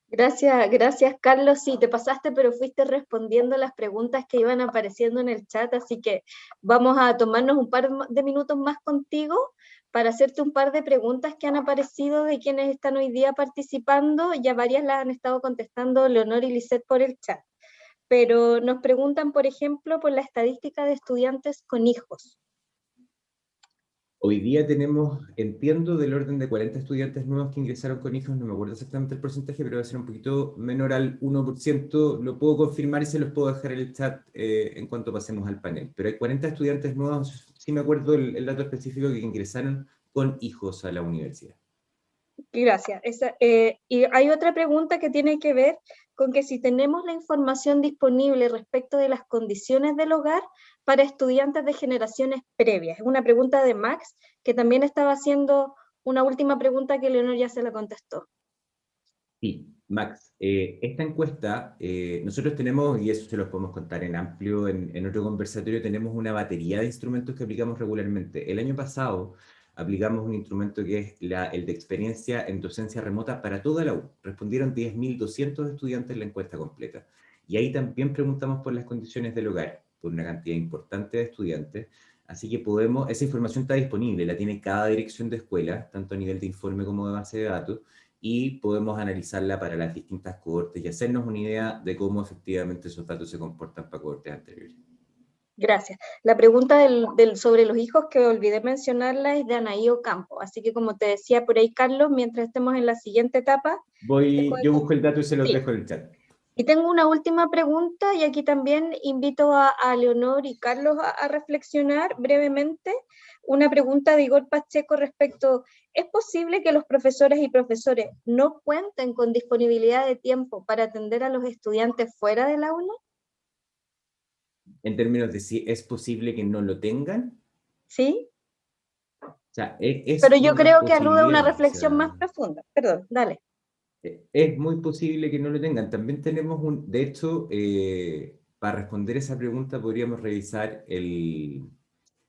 Gracias, Carlos. Sí, te pasaste, pero fuiste respondiendo las preguntas que iban apareciendo en el chat, así que vamos a tomarnos un par de minutos más contigo para hacerte un par de preguntas que han aparecido de quienes están hoy día participando. Ya varias las han estado contestando Leonor y Lisette por el chat. Pero nos preguntan, por ejemplo, por la estadística de estudiantes con hijos. Hoy día tenemos, entiendo, del orden de 40 estudiantes nuevos que ingresaron con hijos, no me acuerdo exactamente el porcentaje, pero va a ser un poquito menor al 1%, lo puedo confirmar y se los puedo dejar en el chat en cuanto pasemos al panel. Pero hay 40 estudiantes nuevos, sí me acuerdo el dato específico, que ingresaron con hijos a la universidad. Gracias. Y hay otra pregunta que tiene que ver con que si tenemos la información disponible respecto de las condiciones del hogar para estudiantes de generaciones previas. Es una pregunta de Max, que también estaba haciendo una última pregunta que Leonor ya se la contestó. Sí, Max, esta encuesta, nosotros tenemos, y eso se los podemos contar en amplio, en otro conversatorio, tenemos una batería de instrumentos que aplicamos regularmente. El año pasado aplicamos un instrumento que es el de experiencia en docencia remota para toda la U. Respondieron 10.200 estudiantes en la encuesta completa. Y ahí también preguntamos por las condiciones del hogar, por una cantidad importante de estudiantes. Así que podemos, esa información está disponible, la tiene cada dirección de escuela, tanto a nivel de informe como de base de datos, y podemos analizarla para las distintas cohortes y hacernos una idea de cómo efectivamente esos datos se comportan para cohortes anteriores. Gracias. La pregunta sobre los hijos que olvidé mencionarla es de Anaí Ocampo. Así que como te decía por ahí, Carlos, mientras estemos en la siguiente etapa... Yo busco el dato y se los dejo en el chat. Y tengo una última pregunta, y aquí también invito a Leonor y Carlos a reflexionar brevemente. Una pregunta de Igor Pacheco respecto, ¿es posible que los profesores y profesores no cuenten con disponibilidad de tiempo para atender a los estudiantes fuera del aula? En términos de si es posible que no lo tengan. ¿Sí? O sea, es Pero yo creo que alude a una posibilidad, reflexión o sea, más profunda. Perdón, dale. es muy posible que no lo tengan. También tenemos de hecho, para responder esa pregunta podríamos revisar el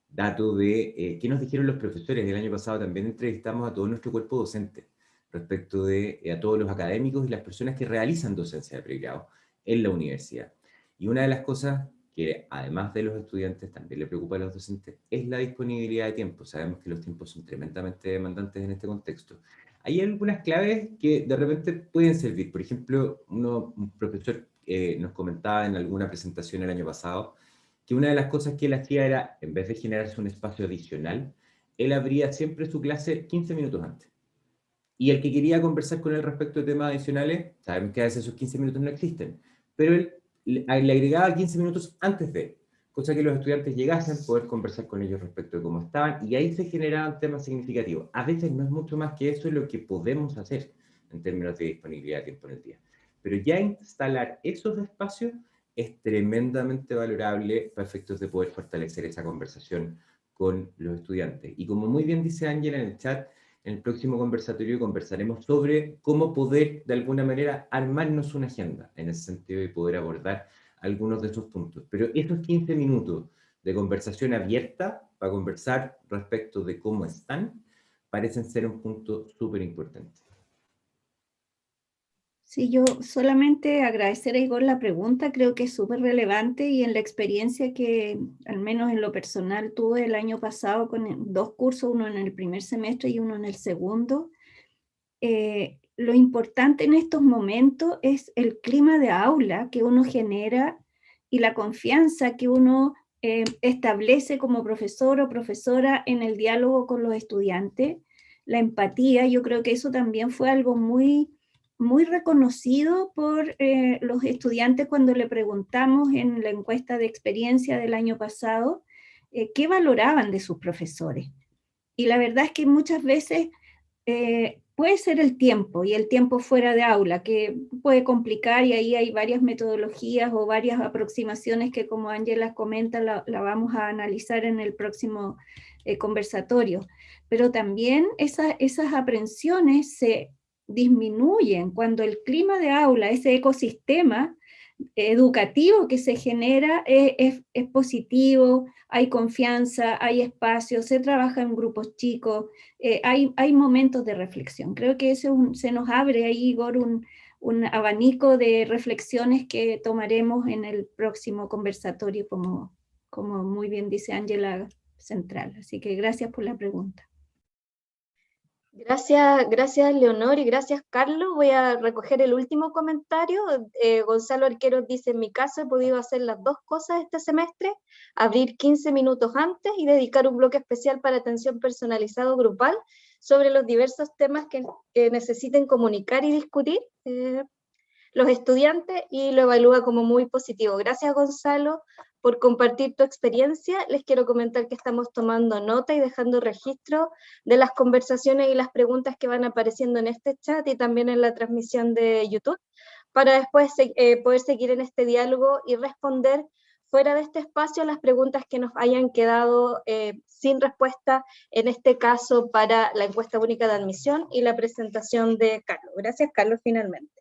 dato de qué nos dijeron los profesores. El año pasado también entrevistamos a todo nuestro cuerpo docente respecto de a todos los académicos y las personas que realizan docencia de pregrado en la universidad. Y una de las cosas que además de los estudiantes también le preocupa a los docentes es la disponibilidad de tiempo. Sabemos que los tiempos son tremendamente demandantes en este contexto. Hay algunas claves que de repente pueden servir. Por ejemplo, un profesor nos comentaba en alguna presentación el año pasado que una de las cosas que él hacía era, en vez de generarse un espacio adicional, él abría siempre su clase 15 minutos antes. Y el que quería conversar con él respecto de temas adicionales, sabemos que a veces esos 15 minutos no existen, pero él le agregaba 15 minutos antes de, cosa que los estudiantes llegasen, poder conversar con ellos respecto de cómo estaban, y ahí se generaban temas significativos. A veces no es mucho más que eso lo que podemos hacer en términos de disponibilidad de tiempo en el día. Pero ya instalar esos espacios es tremendamente valorable para efectos de poder fortalecer esa conversación con los estudiantes. Y como muy bien dice Ángela en el chat, en el próximo conversatorio conversaremos sobre cómo poder, de alguna manera, armarnos una agenda en ese sentido y poder abordar algunos de esos puntos. Pero esos 15 minutos de conversación abierta para conversar respecto de cómo están, parecen ser un punto súper importante. Sí, yo solamente agradecer a Igor la pregunta, creo que es súper relevante y en la experiencia que, al menos en lo personal, tuve el año pasado con 2 cursos, uno en el primer semestre y uno en el segundo, lo importante en estos momentos es el clima de aula que uno genera y la confianza que uno establece como profesor o profesora en el diálogo con los estudiantes, la empatía. Yo creo que eso también fue algo muy, muy reconocido por los estudiantes cuando le preguntamos en la encuesta de experiencia del año pasado qué valoraban de sus profesores. Y la verdad es que muchas veces puede ser el tiempo y el tiempo fuera de aula, que puede complicar y ahí hay varias metodologías o varias aproximaciones que, como Ángela comenta, la vamos a analizar en el próximo conversatorio. Pero también esas aprensiones se disminuyen cuando el clima de aula, ese ecosistema educativo que se genera es positivo, hay confianza, hay espacio, se trabaja en grupos chicos, hay momentos de reflexión. Creo que se nos abre ahí, Igor, un abanico de reflexiones que tomaremos en el próximo conversatorio, como muy bien dice Ángela, central. Así que gracias por la pregunta. Gracias Leonor y gracias Carlos. Voy a recoger el último comentario. Gonzalo Arqueros dice, en mi caso he podido hacer las 2 cosas este semestre, abrir 15 minutos antes y dedicar un bloque especial para atención personalizado grupal sobre los diversos temas que necesiten comunicar y discutir los estudiantes, y lo evalúa como muy positivo. Gracias Gonzalo por compartir tu experiencia. Les quiero comentar que estamos tomando nota y dejando registro de las conversaciones y las preguntas que van apareciendo en este chat y también en la transmisión de YouTube, para después poder seguir en este diálogo y responder fuera de este espacio las preguntas que nos hayan quedado sin respuesta, en este caso para la encuesta única de admisión y la presentación de Carlos. Gracias Carlos, finalmente.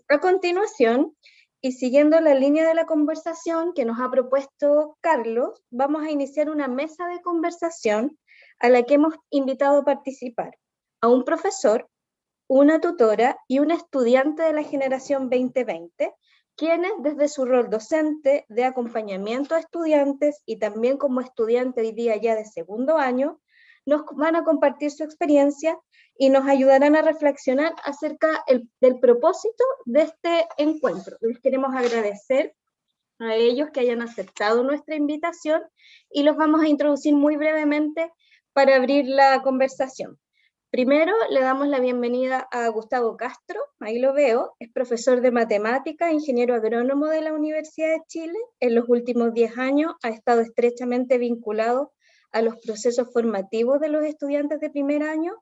A continuación, y siguiendo la línea de la conversación que nos ha propuesto Carlos, vamos a iniciar una mesa de conversación a la que hemos invitado a participar a un profesor, una tutora y un estudiante de la generación 2020, quienes desde su rol docente de acompañamiento a estudiantes y también como estudiante hoy día ya de segundo año, nos van a compartir su experiencia y nos ayudarán a reflexionar acerca del propósito de este encuentro. Les queremos agradecer a ellos que hayan aceptado nuestra invitación y los vamos a introducir muy brevemente para abrir la conversación. Primero le damos la bienvenida a Gustavo Castro, ahí lo veo, es profesor de matemática, ingeniero agrónomo de la Universidad de Chile. En los últimos 10 años ha estado estrechamente vinculado a los procesos formativos de los estudiantes de primer año,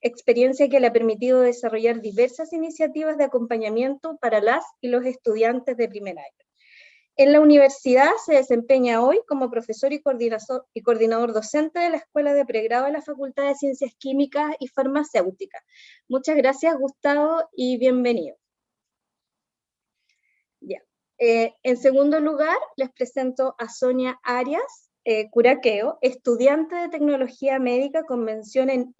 experiencia que le ha permitido desarrollar diversas iniciativas de acompañamiento para las y los estudiantes de primer año. En la universidad se desempeña hoy como profesor y coordinador docente de la Escuela de Pregrado de la Facultad de Ciencias Químicas y Farmacéuticas. Muchas gracias, Gustavo, y bienvenido. Ya. En segundo lugar, les presento a Sonia Arias Curaqueo, estudiante de Tecnología Médica con mención en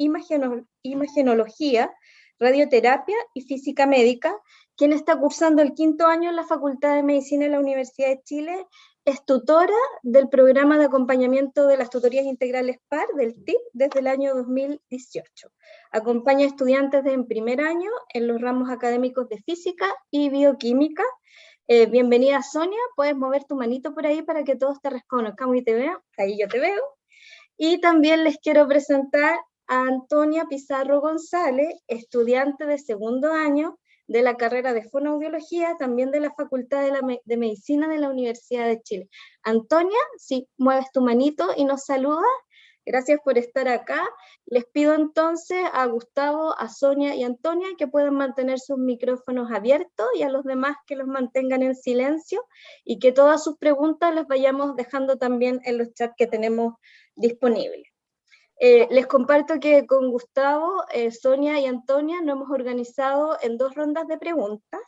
Imagenología, Radioterapia y Física Médica, quien está cursando el 5º año en la Facultad de Medicina de la Universidad de Chile. Es tutora del programa de acompañamiento de las tutorías integrales PAR, del TIP, desde el año 2018. Acompaña a estudiantes en primer año en los ramos académicos de Física y Bioquímica. Bienvenida Sonia, puedes mover tu manito por ahí para que todos te reconozcamos y te vean. Ahí yo te veo. Y también les quiero presentar a Antonia Pizarro González, estudiante de segundo año de la carrera de fonoaudiología, también de la Facultad de Medicina de la Universidad de Chile. Antonia, si mueves tu manito y nos saludas, gracias por estar acá. Les pido entonces a Gustavo, a Sonia y a Antonia que puedan mantener sus micrófonos abiertos y a los demás que los mantengan en silencio y que todas sus preguntas las vayamos dejando también en los chats que tenemos disponibles. Les comparto que con Gustavo, Sonia y Antonia nos hemos organizado en 2 rondas de preguntas.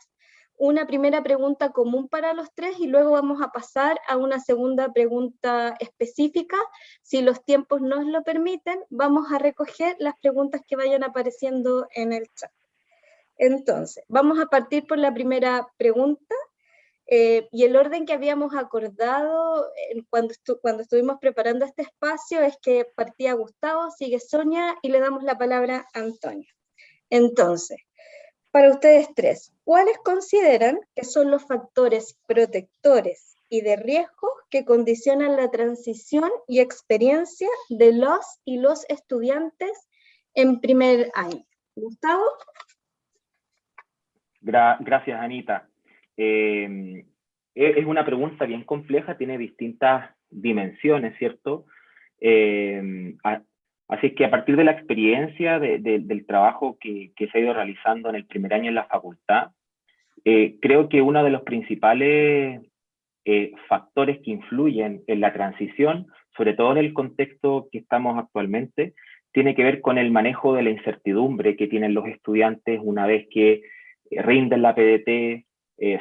Una primera pregunta común para los 3 y luego vamos a pasar a una segunda pregunta específica. Si los tiempos nos lo permiten, vamos a recoger las preguntas que vayan apareciendo en el chat. Entonces, vamos a partir por la primera pregunta, y el orden que habíamos acordado cuando estuvimos preparando este espacio es que partía Gustavo, sigue Sonia y le damos la palabra a Antonio. Entonces, para ustedes tres, ¿cuáles consideran que son los factores protectores y de riesgo que condicionan la transición y experiencia de los estudiantes en primer año? Gustavo. Gracias, Anita. Es una pregunta bien compleja, tiene distintas dimensiones, ¿cierto? Así que a partir de la experiencia del trabajo que se ha ido realizando en el primer año en la facultad, creo que uno de los principales factores que influyen en la transición, sobre todo en el contexto que estamos actualmente, tiene que ver con el manejo de la incertidumbre que tienen los estudiantes una vez que rinden la PDT,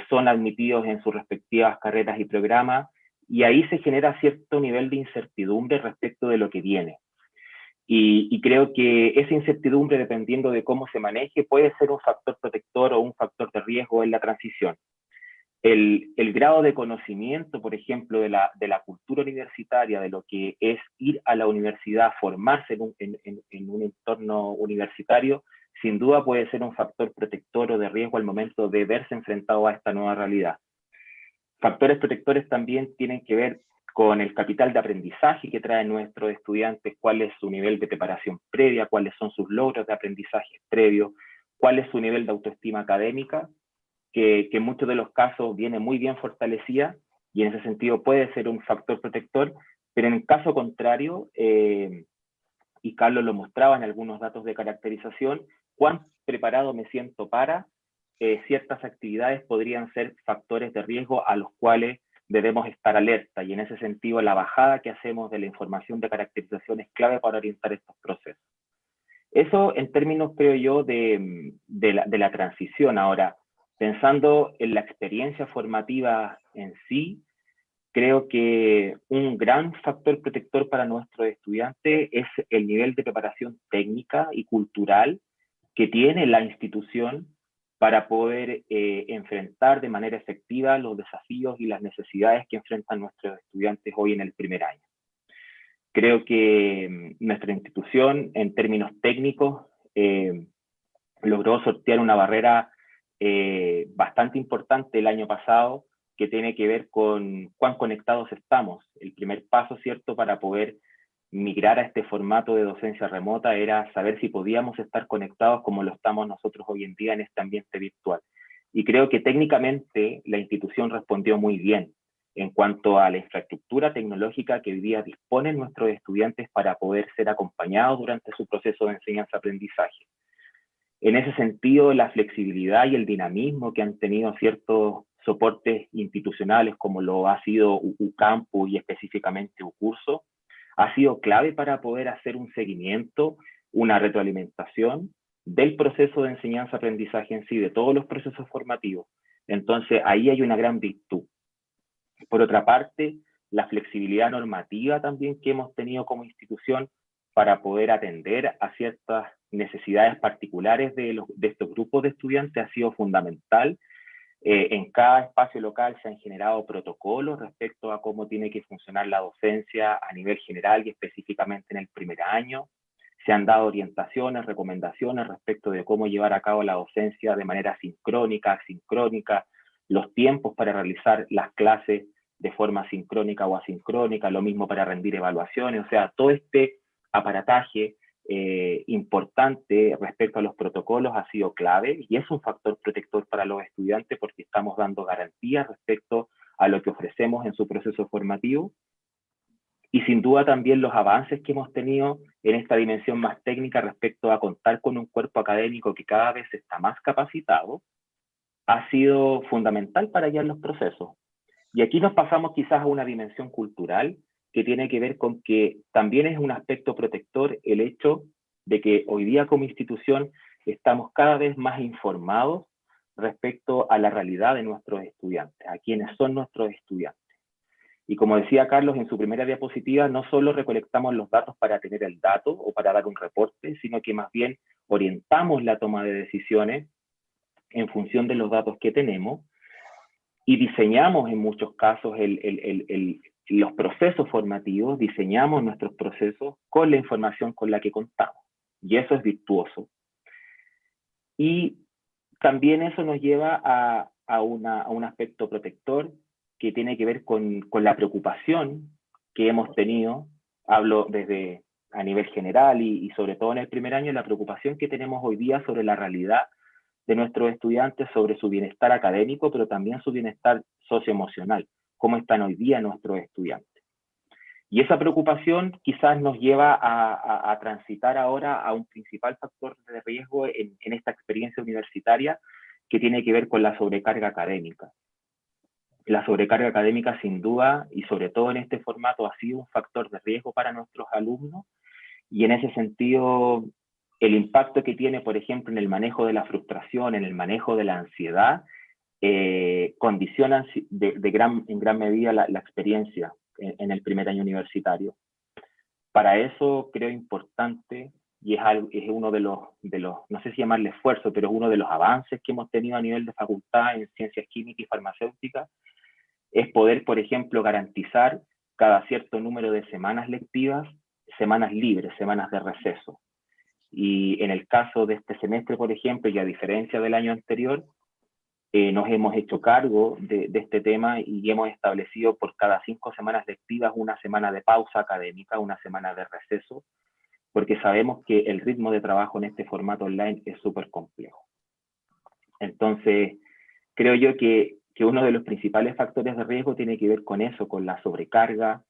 son admitidos en sus respectivas carreras y programas, y ahí se genera cierto nivel de incertidumbre respecto de lo que viene. Y creo que esa incertidumbre, dependiendo de cómo se maneje, puede ser un factor protector o un factor de riesgo en la transición. El grado de conocimiento, por ejemplo, de la cultura universitaria, de lo que es ir a la universidad, formarse en un entorno universitario, sin duda puede ser un factor protector o de riesgo al momento de verse enfrentado a esta nueva realidad. Factores protectores también tienen que ver con el capital de aprendizaje que traen nuestros estudiantes, cuál es su nivel de preparación previa, cuáles son sus logros de aprendizaje previo, cuál es su nivel de autoestima académica, que en muchos de los casos viene muy bien fortalecida y en ese sentido puede ser un factor protector, pero en el caso contrario, y Carlos lo mostraba en algunos datos de caracterización, cuán preparado me siento para ciertas actividades podrían ser factores de riesgo a los cuales debemos estar alerta, y en ese sentido la bajada que hacemos de la información de caracterización es clave para orientar estos procesos. Eso en términos, creo yo, de la transición. Ahora, pensando en la experiencia formativa en sí, creo que un gran factor protector para nuestros estudiantes es el nivel de preparación técnica y cultural que tiene la institución para poder enfrentar de manera efectiva los desafíos y las necesidades que enfrentan nuestros estudiantes hoy en el primer año. Creo que nuestra institución, en términos técnicos, logró sortear una barrera bastante importante el año pasado, que tiene que ver con cuán conectados estamos. El primer paso, ¿cierto?, para poder migrar a este formato de docencia remota era saber si podíamos estar conectados como lo estamos nosotros hoy en día en este ambiente virtual. Y creo que técnicamente la institución respondió muy bien en cuanto a la infraestructura tecnológica que hoy día disponen nuestros estudiantes para poder ser acompañados durante su proceso de enseñanza-aprendizaje. En ese sentido, la flexibilidad y el dinamismo que han tenido ciertos soportes institucionales, como lo ha sido UCampus y específicamente UCurso, ha sido clave para poder hacer un seguimiento, una retroalimentación del proceso de enseñanza-aprendizaje en sí, de todos los procesos formativos. Entonces, ahí hay una gran virtud. Por otra parte, la flexibilidad normativa también que hemos tenido como institución para poder atender a ciertas necesidades particulares de estos grupos de estudiantes ha sido fundamental. En cada espacio local se han generado protocolos respecto a cómo tiene que funcionar la docencia a nivel general y específicamente en el primer año. Se han dado orientaciones, recomendaciones respecto de cómo llevar a cabo la docencia de manera sincrónica, asincrónica, los tiempos para realizar las clases de forma sincrónica o asincrónica, lo mismo para rendir evaluaciones, o sea, todo este aparataje importante respecto a los protocolos ha sido clave y es un factor protector para los estudiantes porque estamos dando garantías respecto a lo que ofrecemos en su proceso formativo. Y sin duda también los avances que hemos tenido en esta dimensión más técnica respecto a contar con un cuerpo académico que cada vez está más capacitado, ha sido fundamental para guiar los procesos. Y aquí nos pasamos quizás a una dimensión cultural que tiene que ver con que también es un aspecto protector el hecho de que hoy día como institución estamos cada vez más informados respecto a la realidad de nuestros estudiantes, a quienes son nuestros estudiantes. Y como decía Carlos en su primera diapositiva, no solo recolectamos los datos para tener el dato o para dar un reporte, sino que más bien orientamos la toma de decisiones en función de los datos que tenemos, y diseñamos en muchos casos los procesos formativos, diseñamos nuestros procesos con la información con la que contamos, y eso es virtuoso. Y también eso nos lleva a un aspecto protector que tiene que ver con la preocupación que hemos tenido, hablo desde a nivel general y sobre todo en el primer año, la preocupación que tenemos hoy día sobre la realidad de nuestros estudiantes, sobre su bienestar académico, pero también su bienestar socioemocional, cómo están hoy día nuestros estudiantes. Y esa preocupación quizás nos lleva a transitar ahora a un principal factor de riesgo en esta experiencia universitaria, que tiene que ver con la sobrecarga académica. La sobrecarga académica, sin duda, y sobre todo en este formato, ha sido un factor de riesgo para nuestros alumnos, y en ese sentido, el impacto que tiene, por ejemplo, en el manejo de la frustración, en el manejo de la ansiedad, condicionan en gran medida la experiencia en el primer año universitario. Para eso creo importante, y es uno de los, no sé si llamarle esfuerzo, pero es uno de los avances que hemos tenido a nivel de facultad en ciencias químicas y farmacéuticas, es poder, por ejemplo, garantizar cada cierto número de semanas lectivas, semanas libres, semanas de receso. Y en el caso de este semestre, por ejemplo, y a diferencia del año anterior, nos hemos hecho cargo de este tema y hemos establecido por cada 5 semanas lectivas una semana de pausa académica, una semana de receso, porque sabemos que el ritmo de trabajo en este formato online es súper complejo. Entonces, creo yo que uno de los principales factores de riesgo tiene que ver con eso, con la sobrecarga,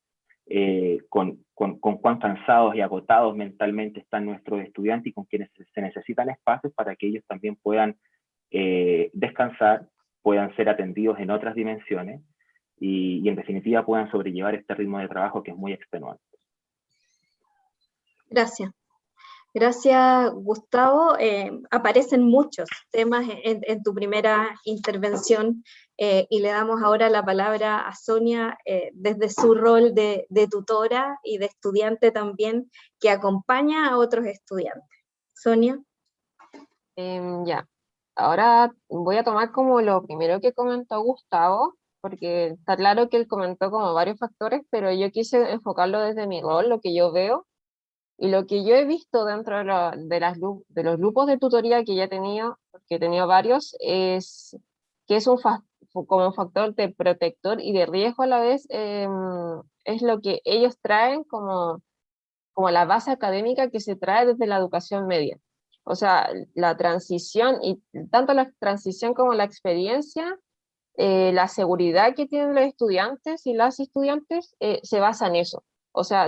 con cuán cansados y agotados mentalmente están nuestros estudiantes y con quienes se necesitan espacios para que ellos también puedan descansar, puedan ser atendidos en otras dimensiones y en definitiva puedan sobrellevar este ritmo de trabajo que es muy extenuante. Gracias. Gracias, Gustavo. Aparecen muchos temas en tu primera intervención y le damos ahora la palabra a Sonia desde su rol de tutora y de estudiante también que acompaña a otros estudiantes. Sonia. Ya, ahora voy a tomar como lo primero que comentó Gustavo, porque está claro que él comentó como varios factores, pero yo quise enfocarlo desde mi rol, lo que yo veo. Y lo que yo he visto dentro de los grupos de tutoría que ya he tenido, porque he tenido varios, es que es como un factor de protector y de riesgo a la vez, es lo que ellos traen como la base académica que se trae desde la educación media. O sea, la transición, y tanto la transición como la experiencia, la seguridad que tienen los estudiantes y las estudiantes se basa en eso. O sea,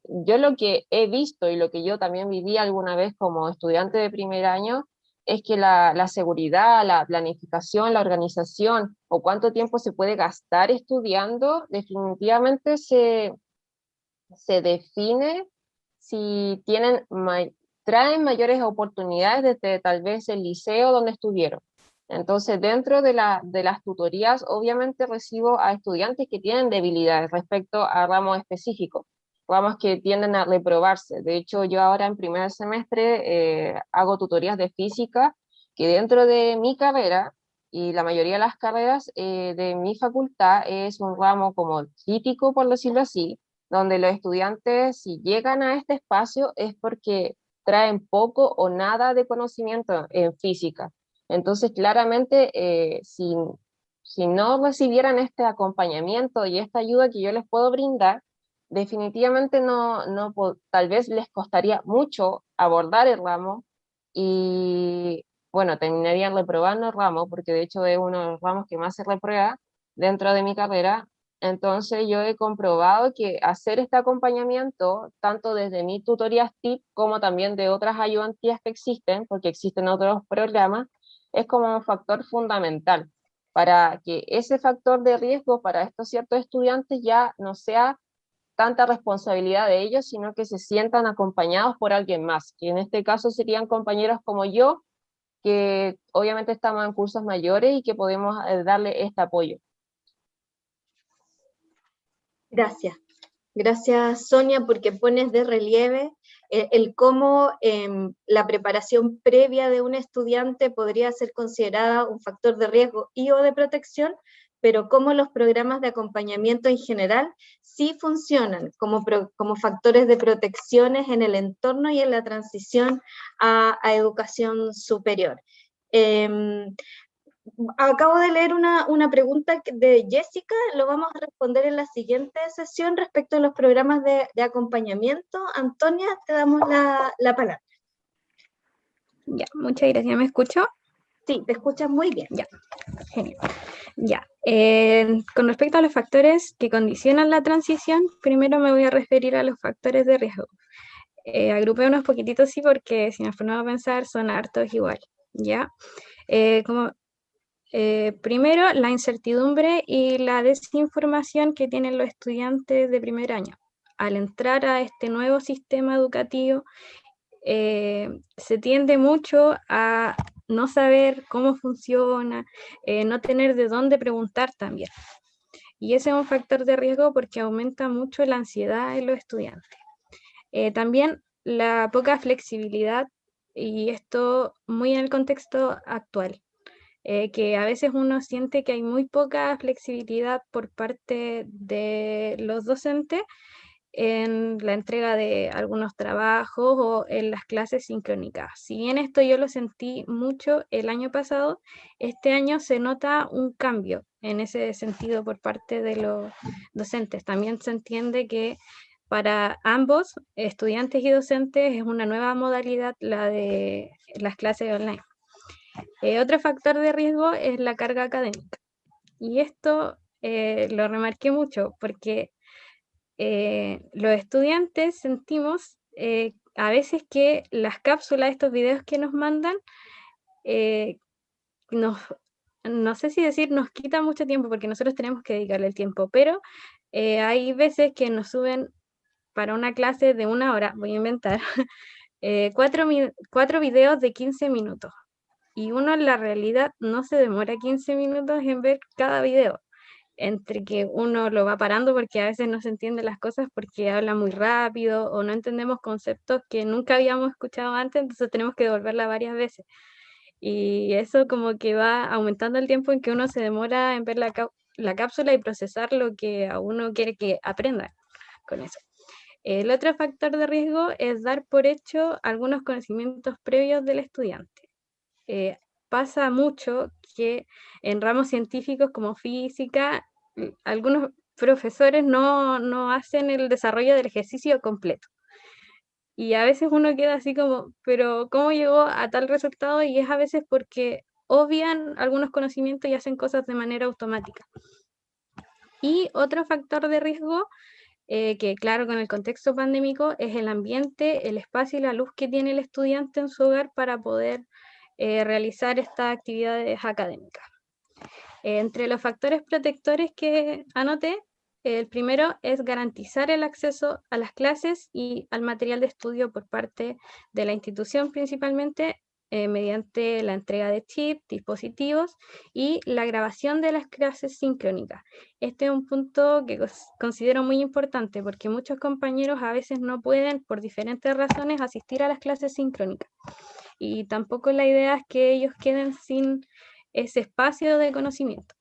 yo lo que he visto y lo que yo también viví alguna vez como estudiante de primer año es que la seguridad, la planificación, la organización o cuánto tiempo se puede gastar estudiando, definitivamente se define si traen mayores oportunidades desde tal vez el liceo donde estuvieron. Entonces, dentro de las tutorías, obviamente recibo a estudiantes que tienen debilidades respecto a ramos específicos, ramos que tienden a reprobarse. De hecho, yo ahora en primer semestre hago tutorías de física, que dentro de mi carrera, y la mayoría de las carreras de mi facultad, es un ramo como crítico, por decirlo así, donde los estudiantes, si llegan a este espacio, es porque traen poco o nada de conocimiento en física. Entonces, claramente, si no recibieran este acompañamiento y esta ayuda que yo les puedo brindar, definitivamente tal vez les costaría mucho abordar el ramo y, bueno, terminarían reprobando el ramo, porque de hecho es uno de los ramos que más se reprueba dentro de mi carrera. Entonces yo he comprobado que hacer este acompañamiento, tanto desde mi tutorías TIP como también de otras ayudantías que existen, porque existen otros programas, es como un factor fundamental para que ese factor de riesgo para estos ciertos estudiantes ya no sea tanta responsabilidad de ellos, sino que se sientan acompañados por alguien más, que en este caso serían compañeros como yo, que obviamente estamos en cursos mayores y que podemos darle este apoyo. Gracias. Gracias, Sonia, porque pones de relieve el cómo la preparación previa de un estudiante podría ser considerada un factor de riesgo y o de protección, pero cómo los programas de acompañamiento en general sí funcionan como factores de protecciones en el entorno y en la transición a educación superior. Acabo de leer una pregunta de Jessica, lo vamos a responder en la siguiente sesión respecto a los programas de acompañamiento. Antonia, te damos la palabra. Ya, muchas gracias. ¿Me escucho? Sí, te escuchas muy bien. Ya, genial. Ya, con respecto a los factores que condicionan la transición, primero me voy a referir a los factores de riesgo. Agrupé unos poquititos, sí, porque si nos ponemos a pensar son hartos igual, ¿ya? Primero, la incertidumbre y la desinformación que tienen los estudiantes de primer año. Al entrar a este nuevo sistema educativo, se tiende mucho a no saber cómo funciona, no tener de dónde preguntar también. Y ese es un factor de riesgo porque aumenta mucho la ansiedad en los estudiantes. También la poca flexibilidad, y esto muy en el contexto actual. Que a veces uno siente que hay muy poca flexibilidad por parte de los docentes en la entrega de algunos trabajos o en las clases sincrónicas. Si bien esto yo lo sentí mucho el año pasado, este año se nota un cambio en ese sentido por parte de los docentes. También se entiende que para ambos, estudiantes y docentes, es una nueva modalidad la de las clases online. Otro factor de riesgo es la carga académica. Y esto lo remarqué mucho porque los estudiantes sentimos a veces que las cápsulas, estos videos que nos mandan, no sé si decir nos quita mucho tiempo porque nosotros tenemos que dedicarle el tiempo, pero hay veces que nos suben para una clase de 1 hora, voy a inventar, 4 videos de 15 minutos. Y uno en la realidad no se demora 15 minutos en ver cada video, entre que uno lo va parando porque a veces no se entienden las cosas porque habla muy rápido o no entendemos conceptos que nunca habíamos escuchado antes, entonces tenemos que devolverla varias veces. Y eso como que va aumentando el tiempo en que uno se demora en ver la cápsula y procesar lo que a uno quiere que aprenda con eso. El otro factor de riesgo es dar por hecho algunos conocimientos previos del estudiante. Pasa mucho que en ramos científicos como física, algunos profesores no hacen el desarrollo del ejercicio completo. Y a veces uno queda así como, pero ¿cómo llegó a tal resultado? Y es a veces porque obvian algunos conocimientos y hacen cosas de manera automática. Y otro factor de riesgo, que claro, con el contexto pandémico, es el ambiente, el espacio y la luz que tiene el estudiante en su hogar para poder realizar estas actividades académicas. Entre los factores protectores que anoté, el primero es garantizar el acceso a las clases y al material de estudio por parte de la institución principalmente, mediante la entrega de chips, dispositivos y la grabación de las clases sincrónicas. Este es un punto que considero muy importante porque muchos compañeros a veces no pueden, por diferentes razones, asistir a las clases sincrónicas. Y tampoco la idea es que ellos queden sin ese espacio de conocimiento.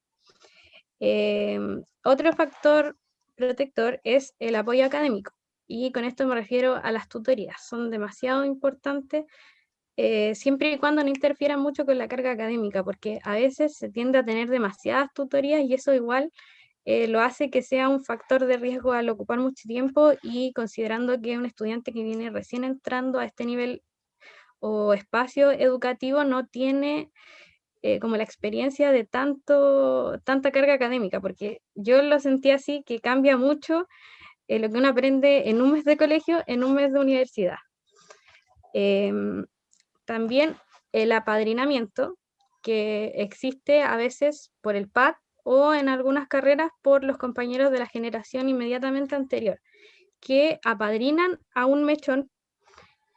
Otro factor protector es el apoyo académico, y con esto me refiero a las tutorías. Son demasiado importantes siempre y cuando no interfieran mucho con la carga académica, porque a veces se tiende a tener demasiadas tutorías y eso igual lo hace que sea un factor de riesgo al ocupar mucho tiempo, y considerando que un estudiante que viene recién entrando a este nivel o espacio educativo no tiene como la experiencia de tanta carga académica, porque yo lo sentí así, que cambia mucho lo que uno aprende en un mes de colegio, en un mes de universidad. También el apadrinamiento, que existe a veces por el PAD o en algunas carreras por los compañeros de la generación inmediatamente anterior, que apadrinan a un mechón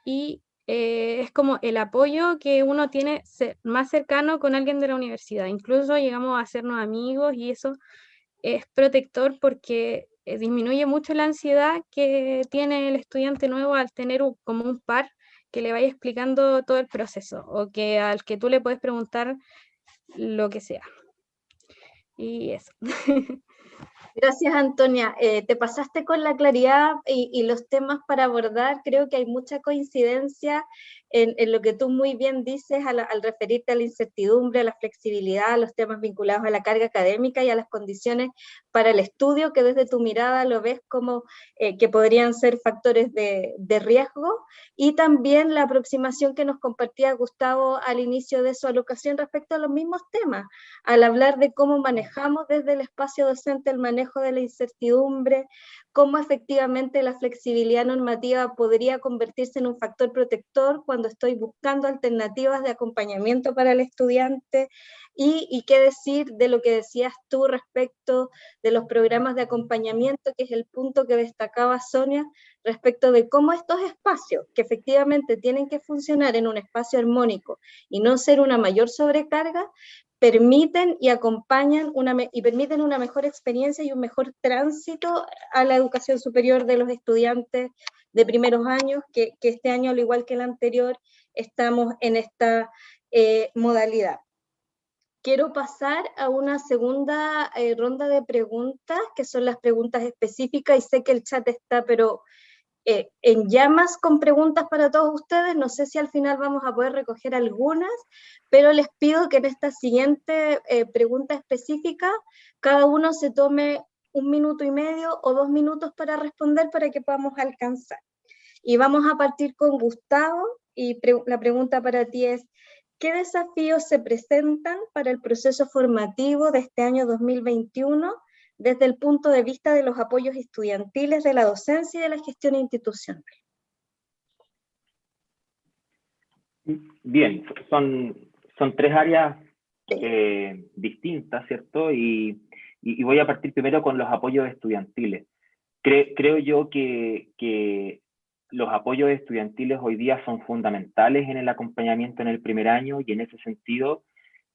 y es como el apoyo que uno tiene más cercano con alguien de la universidad. Incluso llegamos a hacernos amigos y eso es protector porque disminuye mucho la ansiedad que tiene el estudiante nuevo al tener como un par que le vaya explicando todo el proceso o que al que tú le puedes preguntar lo que sea. Y eso. Gracias, Antonia. Te pasaste con la claridad y los temas para abordar. Creo que hay mucha coincidencia en lo que tú muy bien dices al referirte a la incertidumbre, a la flexibilidad, a los temas vinculados a la carga académica y a las condiciones para el estudio, que desde tu mirada lo ves como que podrían ser factores de riesgo, y también la aproximación que nos compartía Gustavo al inicio de su alocución respecto a los mismos temas, al hablar de cómo manejamos desde el espacio docente el manejo de la incertidumbre, cómo efectivamente la flexibilidad normativa podría convertirse en un factor protector cuando estoy buscando alternativas de acompañamiento para el estudiante, y qué decir de lo que decías tú respecto de los programas de acompañamiento, que es el punto que destacaba Sonia, respecto de cómo estos espacios, que efectivamente tienen que funcionar en un espacio armónico y no ser una mayor sobrecarga, permiten y acompañan y permiten una mejor experiencia y un mejor tránsito a la educación superior de los estudiantes de primeros años, que este año, al igual que el anterior, estamos en esta modalidad. Quiero pasar a una segunda ronda de preguntas, que son las preguntas específicas, y sé que el chat está, pero en llamas con preguntas para todos ustedes. No sé si al final vamos a poder recoger algunas, pero les pido que en esta siguiente pregunta específica cada uno se tome 1 minuto y medio o 2 minutos para responder, para que podamos alcanzar. Y vamos a partir con Gustavo, y la pregunta para ti es: ¿qué desafíos se presentan para el proceso formativo de este año 2021 desde el punto de vista de los apoyos estudiantiles, de la docencia y de la gestión institucional? Bien, son 3 áreas distintas, ¿cierto? Y voy a partir primero con los apoyos estudiantiles. Creo yo que los apoyos estudiantiles hoy día son fundamentales en el acompañamiento en el primer año, y en ese sentido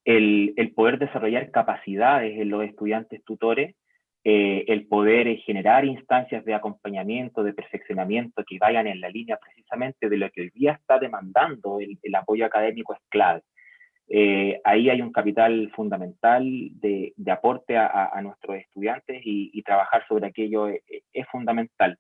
el poder desarrollar capacidades en los estudiantes tutores, el poder generar instancias de acompañamiento, de perfeccionamiento que vayan en la línea precisamente de lo que hoy día está demandando el apoyo académico, es clave. Ahí hay un capital fundamental de aporte a nuestros estudiantes, y trabajar sobre aquello es fundamental.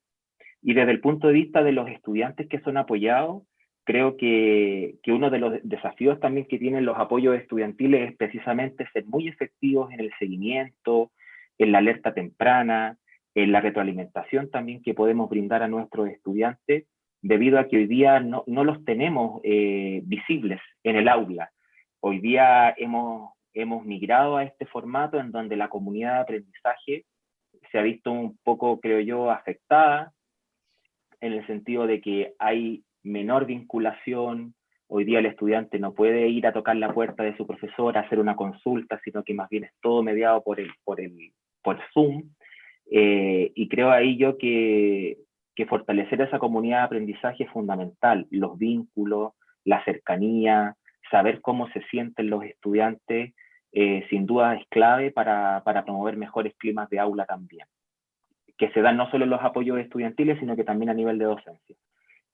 Y desde el punto de vista de los estudiantes que son apoyados, creo que uno de los desafíos también que tienen los apoyos estudiantiles es precisamente ser muy efectivos en el seguimiento, en la alerta temprana, en la retroalimentación también que podemos brindar a nuestros estudiantes, debido a que hoy día no los tenemos visibles en el aula. Hoy día hemos migrado a este formato en donde la comunidad de aprendizaje se ha visto un poco, creo yo, afectada, en el sentido de que hay menor vinculación. Hoy día el estudiante no puede ir a tocar la puerta de su profesor a hacer una consulta, sino que más bien es todo mediado por Zoom. Y creo ahí yo que fortalecer esa comunidad de aprendizaje es fundamental. Los vínculos, la cercanía, saber cómo se sienten los estudiantes, sin duda es clave para promover mejores climas de aula también, que se dan no solo en los apoyos estudiantiles, sino que también a nivel de docencia.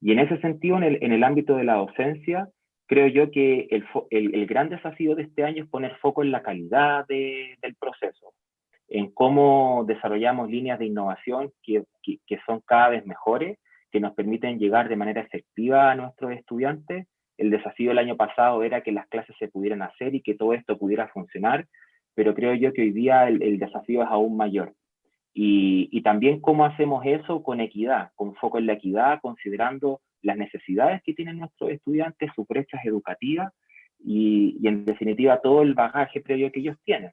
Y en ese sentido, en el ámbito de la docencia, creo yo que el gran desafío de este año es poner foco en la calidad del proceso, en cómo desarrollamos líneas de innovación que son cada vez mejores, que nos permiten llegar de manera efectiva a nuestros estudiantes. El desafío del año pasado era que las clases se pudieran hacer y que todo esto pudiera funcionar, pero creo yo que hoy día el desafío es aún mayor. Y también cómo hacemos eso con equidad, con foco en la equidad, considerando las necesidades que tienen nuestros estudiantes, sus brechas educativas y en definitiva todo el bagaje previo que ellos tienen.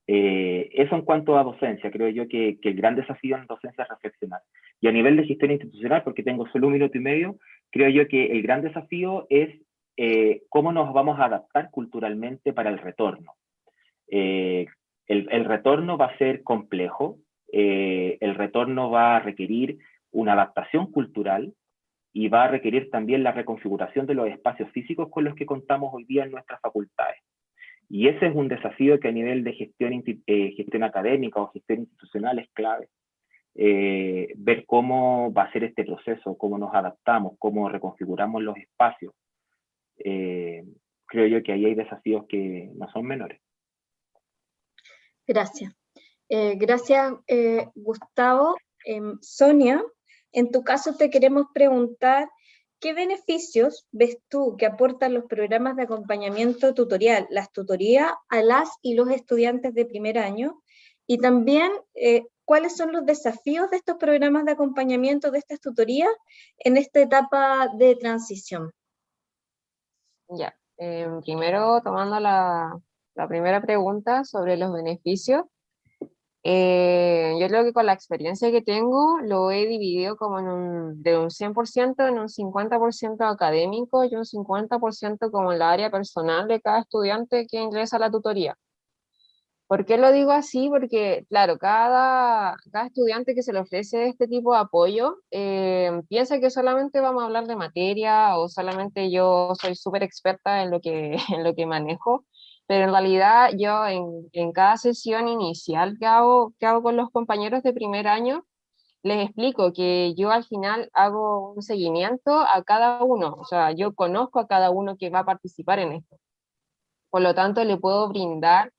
Eso en cuanto a docencia, creo yo que el gran desafío en docencia es reflexionar. Y a nivel de gestión institucional, porque tengo solo 1 minuto y medio, creo yo que el gran desafío es cómo nos vamos a adaptar culturalmente para el retorno. El retorno va a ser complejo, el retorno va a requerir una adaptación cultural y va a requerir también la reconfiguración de los espacios físicos con los que contamos hoy día en nuestras facultades. Y ese es un desafío que a nivel de gestión académica o gestión institucional es clave. Ver cómo va a ser este proceso, cómo nos adaptamos, cómo reconfiguramos los espacios. Creo yo que ahí hay desafíos que no son menores. Gracias. Gracias, Gustavo. Sonia, en tu caso te queremos preguntar, ¿qué beneficios ves tú que aportan los programas de acompañamiento tutorial, las tutorías a las y los estudiantes de primer año? Y también, ¿cuáles son los desafíos de estos programas de acompañamiento, de estas tutorías, en esta etapa de transición? Ya, primero tomando la primera pregunta sobre los beneficios. Yo creo que con la experiencia que tengo lo he dividido como de un 100% en un 50% académico y un 50% como en la área personal de cada estudiante que ingresa a la tutoría. ¿Por qué lo digo así? Porque, claro, cada estudiante que se le ofrece este tipo de apoyo piensa que solamente vamos a hablar de materia o solamente yo soy súper experta en lo que, en lo que manejo, pero en realidad yo en cada sesión inicial que hago con los compañeros de primer año, les explico que yo al final hago un seguimiento a cada uno, o sea, yo conozco a cada uno que va a participar en esto. Por lo tanto, le puedo brindar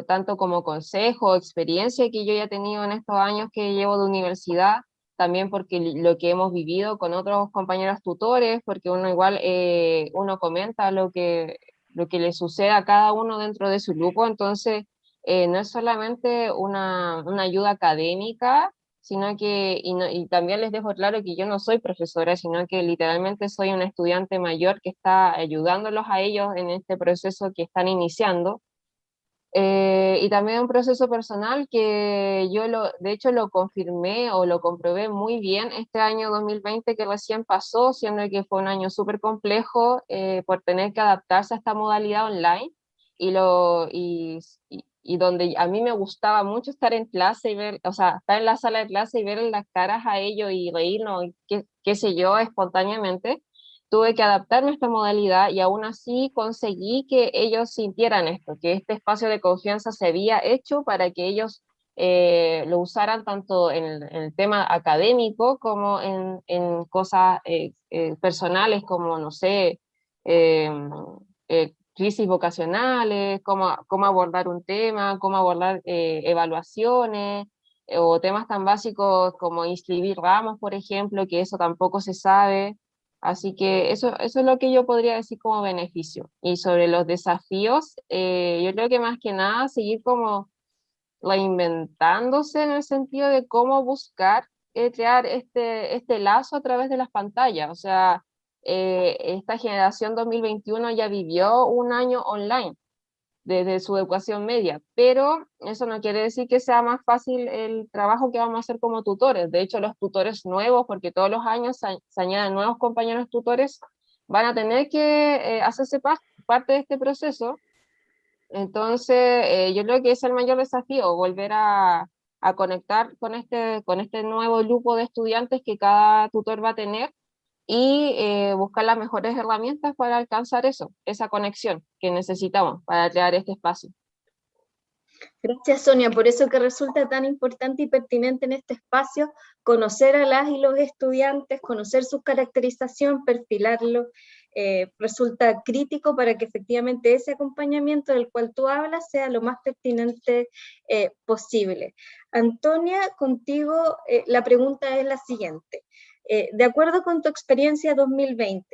tanto como consejo, experiencia que yo ya he tenido en estos años que llevo de universidad, también porque lo que hemos vivido con otros compañeros tutores, porque uno igual, uno comenta lo que le sucede a cada uno dentro de su grupo, entonces no es solamente una ayuda académica, sino que, y también les dejo claro que yo no soy profesora, sino que literalmente soy una estudiante mayor que está ayudándolos a ellos en este proceso que están iniciando. Y también un proceso personal que yo de hecho lo confirmé o lo comprobé muy bien este año 2020 que recién pasó, siendo que fue un año súper complejo por tener que adaptarse a esta modalidad online y donde a mí me gustaba mucho estar en clase y ver, o sea, estar en la sala de clase y ver las caras a ellos y reírnos, qué sé yo, espontáneamente. Tuve que adaptarme a esta modalidad y aún así conseguí que ellos sintieran esto, que este espacio de confianza se había hecho para que ellos lo usaran tanto en el tema académico como en cosas personales como, no sé, crisis vocacionales, cómo abordar un tema, cómo abordar evaluaciones o temas tan básicos como inscribir ramos, por ejemplo, que eso tampoco se sabe. Así que eso es lo que yo podría decir como beneficio. Y sobre los desafíos, yo creo que más que nada seguir como reinventándose en el sentido de cómo buscar crear este lazo a través de las pantallas. O sea, esta generación 2021 ya vivió un año online desde su educación media, pero eso no quiere decir que sea más fácil el trabajo que vamos a hacer como tutores. De hecho, los tutores nuevos, porque todos los años se añaden nuevos compañeros tutores, van a tener que hacerse parte de este proceso. Entonces, yo creo que es el mayor desafío, volver a conectar con este nuevo grupo de estudiantes que cada tutor va a tener y buscar las mejores herramientas para alcanzar eso, esa conexión que necesitamos para crear este espacio. Gracias, Sonia, por eso que resulta tan importante y pertinente en este espacio conocer a las y los estudiantes, conocer su caracterización, perfilarlo, resulta crítico para que efectivamente ese acompañamiento del cual tú hablas sea lo más pertinente posible. Antonia, contigo la pregunta es la siguiente. De acuerdo con tu experiencia 2020,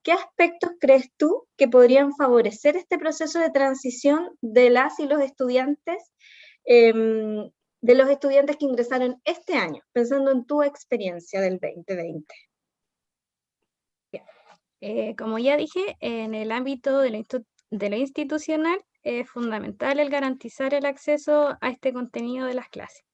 ¿qué aspectos crees tú que podrían favorecer este proceso de transición de las y los estudiantes, de los estudiantes que ingresaron este año, pensando en tu experiencia del 2020? Como ya dije, en el ámbito de lo institucional es fundamental el garantizar el acceso a este contenido de las clases.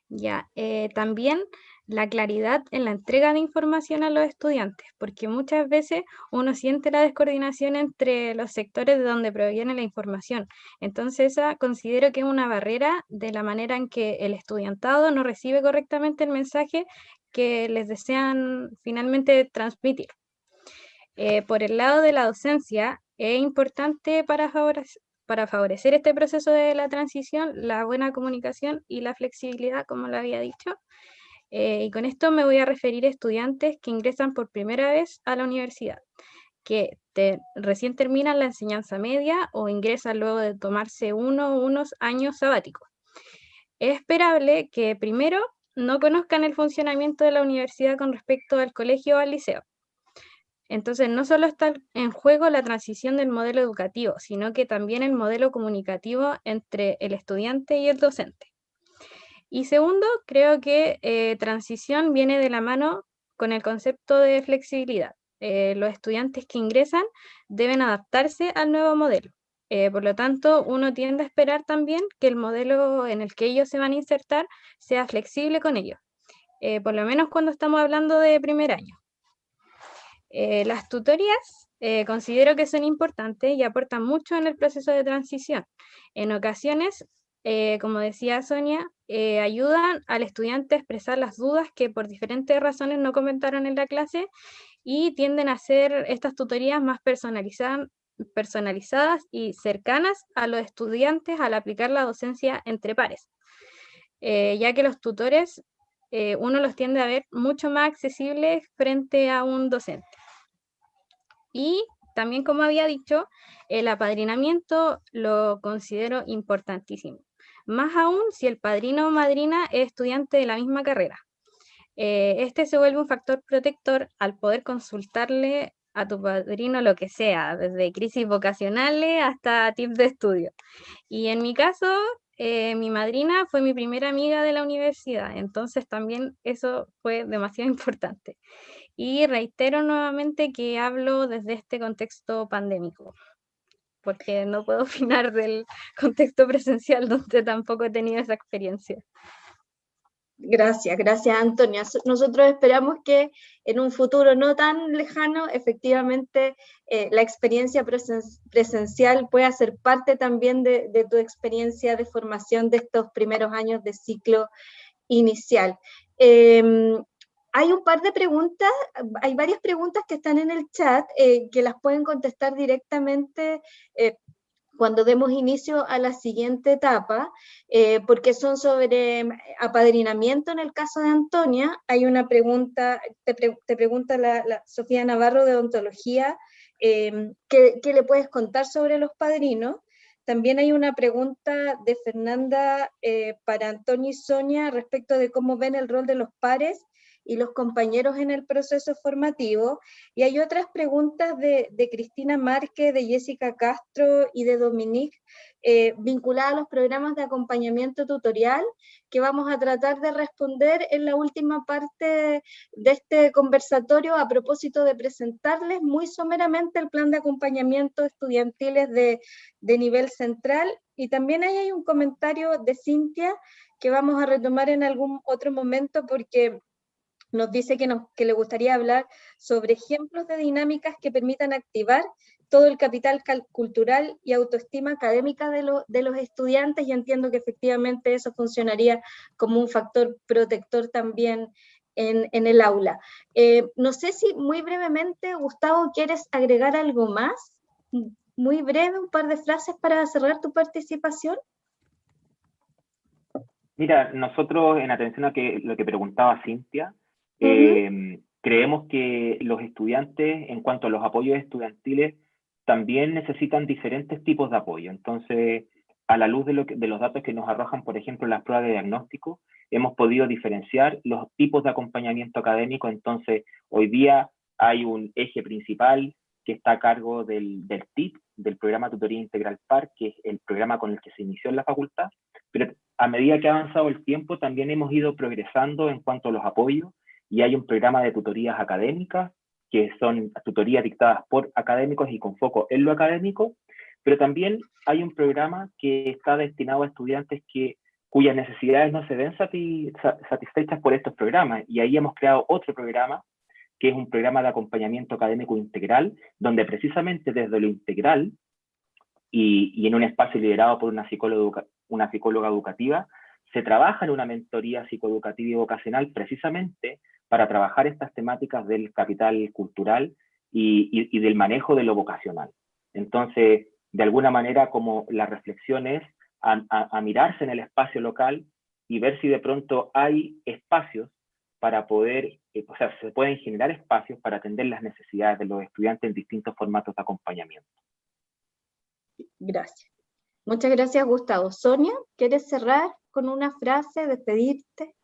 Ya, también la claridad en la entrega de información a los estudiantes, porque muchas veces uno siente la descoordinación entre los sectores de donde proviene la información. Entonces esa considero que es una barrera de la manera en que el estudiantado no recibe correctamente el mensaje que les desean finalmente transmitir. Por el lado de la docencia, es importante para para favorecer este proceso de la transición, la buena comunicación y la flexibilidad, como lo había dicho. Y con esto me voy a referir a estudiantes que ingresan por primera vez a la universidad, que recién terminan la enseñanza media o ingresan luego de tomarse unos años sabáticos. Es esperable que primero no conozcan el funcionamiento de la universidad con respecto al colegio o al liceo. Entonces, no solo está en juego la transición del modelo educativo, sino que también el modelo comunicativo entre el estudiante y el docente. Y segundo, creo que transición viene de la mano con el concepto de flexibilidad. Los estudiantes que ingresan deben adaptarse al nuevo modelo. Por lo tanto, uno tiende a esperar también que el modelo en el que ellos se van a insertar sea flexible con ellos, por lo menos cuando estamos hablando de primer año. Las tutorías considero que son importantes y aportan mucho en el proceso de transición. En ocasiones, como decía Sonia, ayudan al estudiante a expresar las dudas que por diferentes razones no comentaron en la clase y tienden a hacer estas tutorías más personalizadas y cercanas a los estudiantes al aplicar la docencia entre pares, ya que los tutores uno los tiende a ver mucho más accesibles frente a un docente. Y también, como había dicho, el apadrinamiento lo considero importantísimo. Más aún si el padrino o madrina es estudiante de la misma carrera. Este se vuelve un factor protector al poder consultarle a tu padrino lo que sea, desde crisis vocacionales hasta tips de estudio. Y en mi caso, mi madrina fue mi primera amiga de la universidad, entonces también eso fue demasiado importante. Y reitero nuevamente que hablo desde este contexto pandémico, porque no puedo opinar del contexto presencial donde tampoco he tenido esa experiencia. Gracias, gracias Antonia. Nosotros esperamos que en un futuro no tan lejano, efectivamente, la experiencia presencial pueda ser parte también de tu experiencia de formación de estos primeros años de ciclo inicial. Hay un par de preguntas, hay varias preguntas que están en el chat que las pueden contestar directamente cuando demos inicio a la siguiente etapa, porque son sobre apadrinamiento en el caso de Antonia. Hay una pregunta, te pregunta la Sofía Navarro de Odontología, ¿qué le puedes contar sobre los padrinos? También hay una pregunta de Fernanda para Antonia y Sonia respecto de cómo ven el rol de los pares y los compañeros en el proceso formativo. Y hay otras preguntas de Cristina Márquez, de Jessica Castro y de Dominique, vinculadas a los programas de acompañamiento tutorial, que vamos a tratar de responder en la última parte de este conversatorio a propósito de presentarles muy someramente el plan de acompañamiento estudiantiles de nivel central. Y también ahí hay un comentario de Cintia que vamos a retomar en algún otro momento porque nos dice que le gustaría hablar sobre ejemplos de dinámicas que permitan activar todo el capital cultural y autoestima académica de los estudiantes, y entiendo que efectivamente eso funcionaría como un factor protector también en el aula. No sé si muy brevemente, Gustavo, ¿quieres agregar algo más? Muy breve, un par de frases para cerrar tu participación. Mira, nosotros en atención a lo que preguntaba Cintia, creemos que los estudiantes, en cuanto a los apoyos estudiantiles, también necesitan diferentes tipos de apoyo. Entonces, a la luz de los datos que nos arrojan, por ejemplo, las pruebas de diagnóstico, hemos podido diferenciar los tipos de acompañamiento académico. Entonces, hoy día hay un eje principal que está a cargo del TIP, del Programa Tutoría Integral PAR, que es el programa con el que se inició en la facultad, pero a medida que ha avanzado el tiempo, también hemos ido progresando en cuanto a los apoyos, y hay un programa de tutorías académicas, que son tutorías dictadas por académicos y con foco en lo académico, pero también hay un programa que está destinado a estudiantes cuyas necesidades no se ven satisfechas por estos programas, y ahí hemos creado otro programa, que es un programa de acompañamiento académico integral, donde precisamente desde lo integral y en un espacio liderado por una psicóloga educativa, se trabaja en una mentoría psicoeducativa y vocacional precisamente para trabajar estas temáticas del capital cultural y del manejo de lo vocacional. Entonces, de alguna manera como la reflexión es a mirarse en el espacio local y ver si de pronto hay espacios para poder, o sea, se pueden generar espacios para atender las necesidades de los estudiantes en distintos formatos de acompañamiento. Gracias. Muchas gracias, Gustavo. Sonia, ¿quieres cerrar con una frase, despedirte?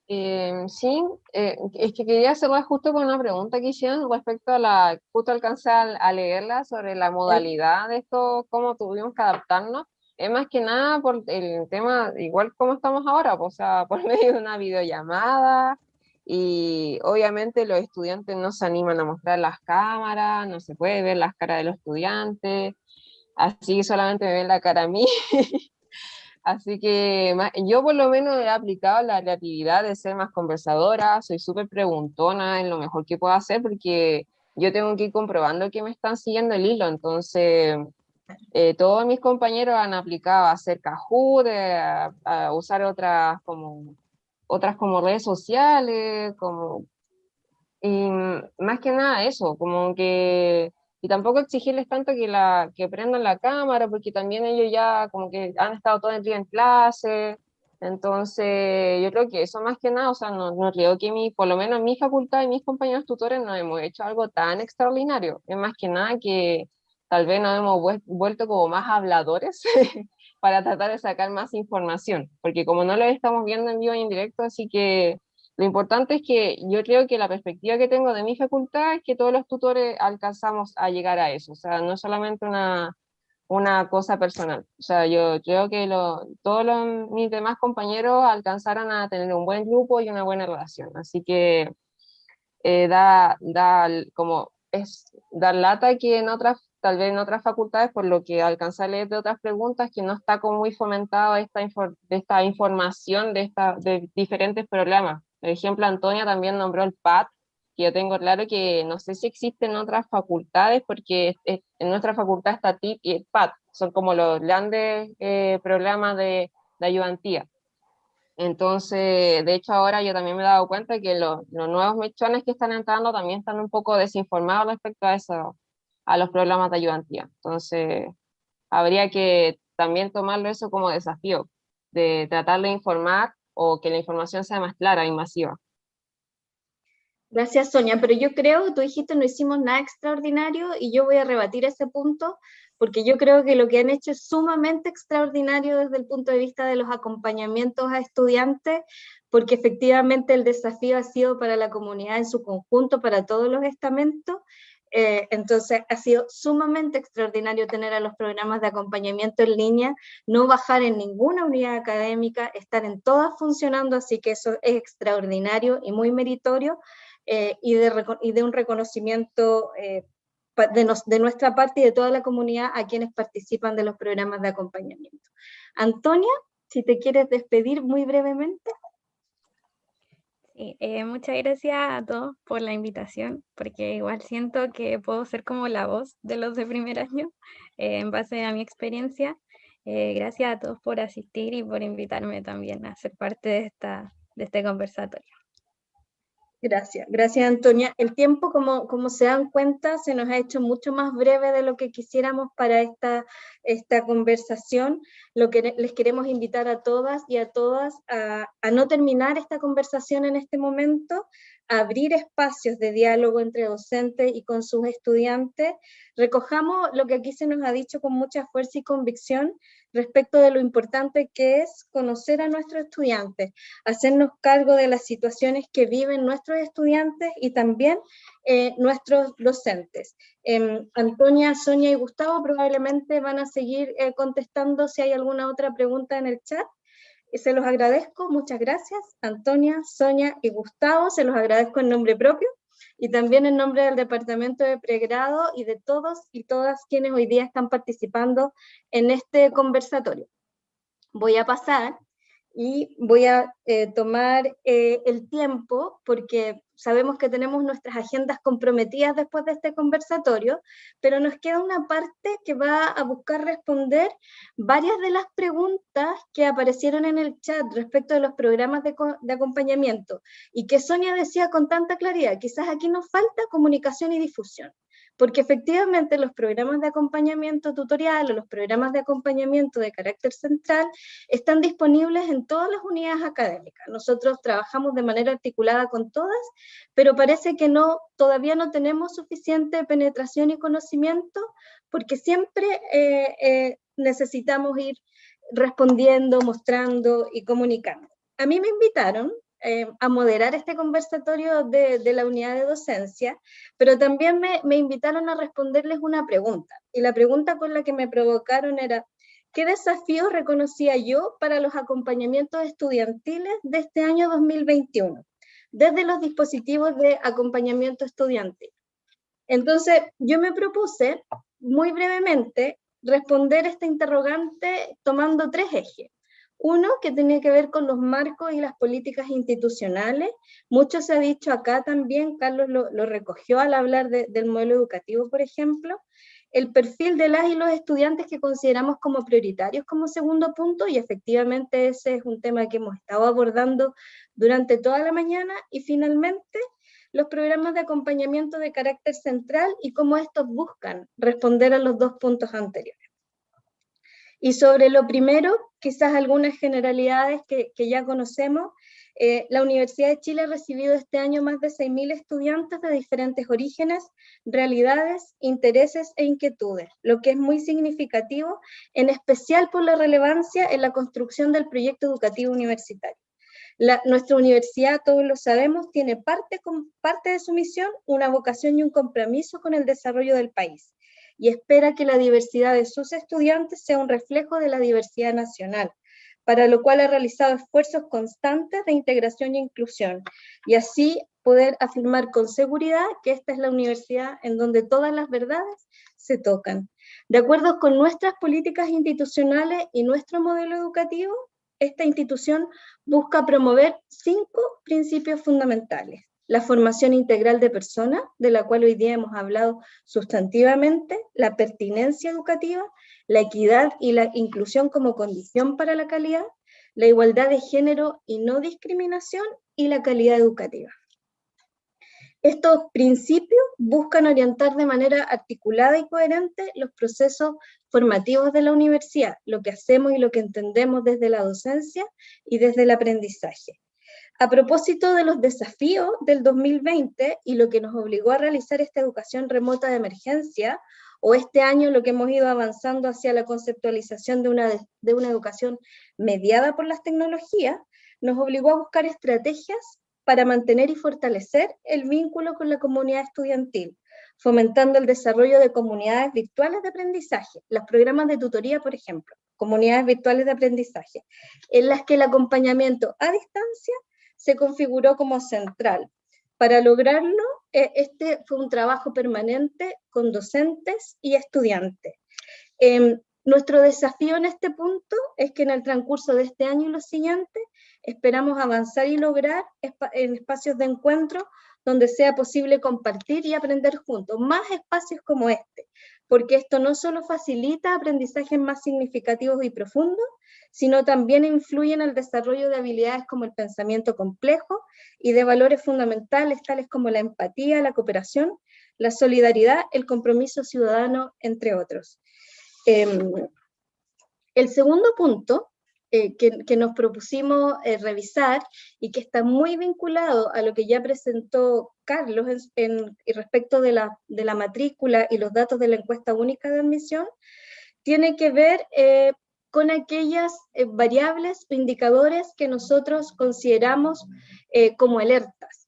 Sí, es que quería cerrar justo con una pregunta que hicieron respecto a la, justo alcancé a leerla sobre la modalidad de esto, cómo tuvimos que adaptarnos. Es más que nada por el tema, igual como estamos ahora, pues, o sea, por medio de una videollamada, y obviamente los estudiantes no se animan a mostrar las cámaras, no se puede ver las caras de los estudiantes, así que solamente me ven la cara a mí. Así que yo por lo menos he aplicado la creatividad de ser más conversadora, soy súper preguntona en lo mejor que puedo hacer porque yo tengo que ir comprobando que me están siguiendo el hilo, entonces todos mis compañeros han aplicado a hacer Kahoot, a usar otras como redes sociales, y más que nada eso, como que, y tampoco exigirles tanto que prendan la cámara, porque también ellos ya como que han estado todo el día en clase, entonces yo creo que eso más que nada, o sea, no creo que por lo menos mi facultad y mis compañeros tutores no hemos hecho algo tan extraordinario, es más que nada que tal vez nos hemos vuelto como más habladores para tratar de sacar más información, porque como no lo estamos viendo en vivo y en directo, así que lo importante es que yo creo que la perspectiva que tengo de mi facultad es que todos los tutores alcanzamos a llegar a eso, o sea, no es solamente una cosa personal, o sea, yo creo que todos mis demás compañeros alcanzaron a tener un buen grupo y una buena relación, así que dar lata que tal vez en otras facultades, por lo que alcanza a leer de otras preguntas, que no está como muy fomentado esta información de diferentes programas. Por ejemplo, Antonia también nombró el PAD, que yo tengo claro que no sé si existe en otras facultades, porque en nuestra facultad está TIP y el PAD, son como los grandes programas de ayudantía. Entonces, de hecho ahora yo también me he dado cuenta que los nuevos mechones que están entrando también están un poco desinformados respecto a eso, a los programas de ayudantía. Entonces, habría que también tomarlo eso como desafío, de tratar de informar o que la información sea más clara y masiva. Gracias, Sonia, pero yo creo, tú dijiste no hicimos nada extraordinario y yo voy a rebatir ese punto porque yo creo que lo que han hecho es sumamente extraordinario desde el punto de vista de los acompañamientos a estudiantes, porque efectivamente el desafío ha sido para la comunidad en su conjunto, para todos los estamentos. Entonces ha sido sumamente extraordinario tener a los programas de acompañamiento en línea, no bajar en ninguna unidad académica, estar en todas funcionando, así que eso es extraordinario y muy meritorio. Y de un reconocimiento de nuestra parte y de toda la comunidad a quienes participan de los programas de acompañamiento. Antonia, si te quieres despedir muy brevemente. Sí, muchas gracias a todos por la invitación, porque igual siento que puedo ser como la voz de los de primer año, en base a mi experiencia. Gracias a todos por asistir y por invitarme también a ser parte de este conversatorio. Gracias, gracias Antonia. El tiempo, como se dan cuenta, se nos ha hecho mucho más breve de lo que quisiéramos para esta conversación. Lo que les queremos invitar a todas y a todas a no terminar esta conversación en este momento, a abrir espacios de diálogo entre docentes y con sus estudiantes. Recojamos lo que aquí se nos ha dicho con mucha fuerza y convicción respecto de lo importante que es conocer a nuestros estudiantes, hacernos cargo de las situaciones que viven nuestros estudiantes y también nuestros docentes. Antonia, Sonia y Gustavo probablemente van a seguir contestando si hay alguna otra pregunta en el chat. Se los agradezco, muchas gracias, Antonia, Sonia y Gustavo, se los agradezco en nombre propio y también en nombre del Departamento de Pregrado y de todos y todas quienes hoy día están participando en este conversatorio. Voy a pasar y voy a tomar el tiempo porque sabemos que tenemos nuestras agendas comprometidas después de este conversatorio, pero nos queda una parte que va a buscar responder varias de las preguntas que aparecieron en el chat respecto de los programas de acompañamiento y que Sonia decía con tanta claridad, quizás aquí nos falta comunicación y difusión. porque efectivamente los programas de acompañamiento tutorial o los programas de acompañamiento de carácter central están disponibles en todas las unidades académicas. Nosotros trabajamos de manera articulada con todas, pero parece que todavía no tenemos suficiente penetración y conocimiento, porque siempre necesitamos ir respondiendo, mostrando y comunicando. A mí me invitaron a moderar este conversatorio de la unidad de docencia, pero también me invitaron a responderles una pregunta, y la pregunta con la que me provocaron era: ¿qué desafíos reconocía yo para los acompañamientos estudiantiles de este año 2021, desde los dispositivos de acompañamiento estudiantil? Entonces, yo me propuse, muy brevemente, responder esta interrogante tomando 3 ejes. Uno, que tenía que ver con los marcos y las políticas institucionales. Mucho se ha dicho acá también, Carlos lo recogió al hablar del modelo educativo, por ejemplo. El perfil de las y los estudiantes que consideramos como prioritarios como segundo punto, y efectivamente ese es un tema que hemos estado abordando durante toda la mañana. Y finalmente, los programas de acompañamiento de carácter central y cómo estos buscan responder a los 2 puntos anteriores. Y sobre lo primero, quizás algunas generalidades que ya conocemos. La Universidad de Chile ha recibido este año más de 6.000 estudiantes de diferentes orígenes, realidades, intereses e inquietudes, lo que es muy significativo, en especial por la relevancia en la construcción del proyecto educativo universitario. Nuestra universidad, todos lo sabemos, tiene parte de su misión una vocación y un compromiso con el desarrollo del país, y espera que la diversidad de sus estudiantes sea un reflejo de la diversidad nacional, para lo cual ha realizado esfuerzos constantes de integración e inclusión, y así poder afirmar con seguridad que esta es la universidad en donde todas las verdades se tocan. De acuerdo con nuestras políticas institucionales y nuestro modelo educativo, esta institución busca promover 5 principios fundamentales: la formación integral de personas, de la cual hoy día hemos hablado sustantivamente, la pertinencia educativa, la equidad y la inclusión como condición para la calidad, la igualdad de género y no discriminación, y la calidad educativa. Estos principios buscan orientar de manera articulada y coherente los procesos formativos de la universidad, lo que hacemos y lo que entendemos desde la docencia y desde el aprendizaje. A propósito de los desafíos del 2020 y lo que nos obligó a realizar esta educación remota de emergencia, o este año lo que hemos ido avanzando hacia la conceptualización de una educación mediada por las tecnologías, nos obligó a buscar estrategias para mantener y fortalecer el vínculo con la comunidad estudiantil, fomentando el desarrollo de comunidades virtuales de aprendizaje, los programas de tutoría, por ejemplo, comunidades virtuales de aprendizaje, en las que el acompañamiento a distancia se configuró como central. Para lograrlo, este fue un trabajo permanente con docentes y estudiantes. Nuestro desafío en este punto es que en el transcurso de este año y los siguientes esperamos avanzar y lograr en espacios de encuentro donde sea posible compartir y aprender juntos, más espacios como este, porque esto no solo facilita aprendizajes más significativos y profundos, sino también influye en el desarrollo de habilidades como el pensamiento complejo y de valores fundamentales tales como la empatía, la cooperación, la solidaridad, el compromiso ciudadano, entre otros. El segundo punto que nos propusimos revisar y que está muy vinculado a lo que ya presentó Carlos respecto de la matrícula y los datos de la encuesta única de admisión, tiene que ver con aquellas variables o indicadores que nosotros consideramos como alertas.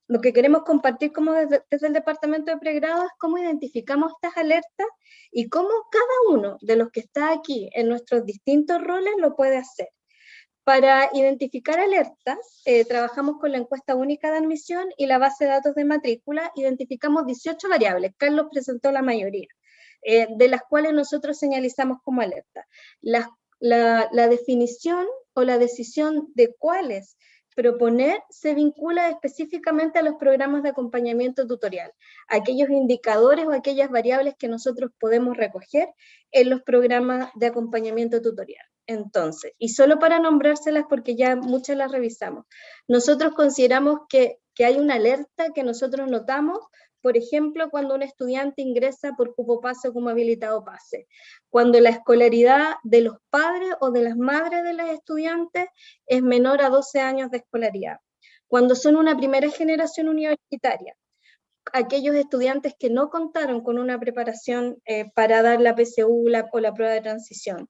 Lo que queremos compartir como desde el Departamento de Pregrado es cómo identificamos estas alertas y cómo cada uno de los que está aquí en nuestros distintos roles lo puede hacer. Para identificar alertas, trabajamos con la encuesta única de admisión y la base de datos de matrícula. Identificamos 18 variables, Carlos presentó la mayoría, de las cuales nosotros señalizamos como alerta. La definición o la decisión de cuáles proponer se vincula específicamente a los programas de acompañamiento tutorial, aquellos indicadores o aquellas variables que nosotros podemos recoger en los programas de acompañamiento tutorial. Entonces, y solo para nombrárselas porque ya muchas las revisamos, nosotros consideramos que que hay una alerta que nosotros notamos, por ejemplo, cuando un estudiante ingresa por cupo pase o como habilitado pase, cuando la escolaridad de los padres o de las madres de los estudiantes es menor a 12 años de escolaridad, cuando son una primera generación universitaria, aquellos estudiantes que no contaron con una preparación para dar la PSU o la prueba de transición,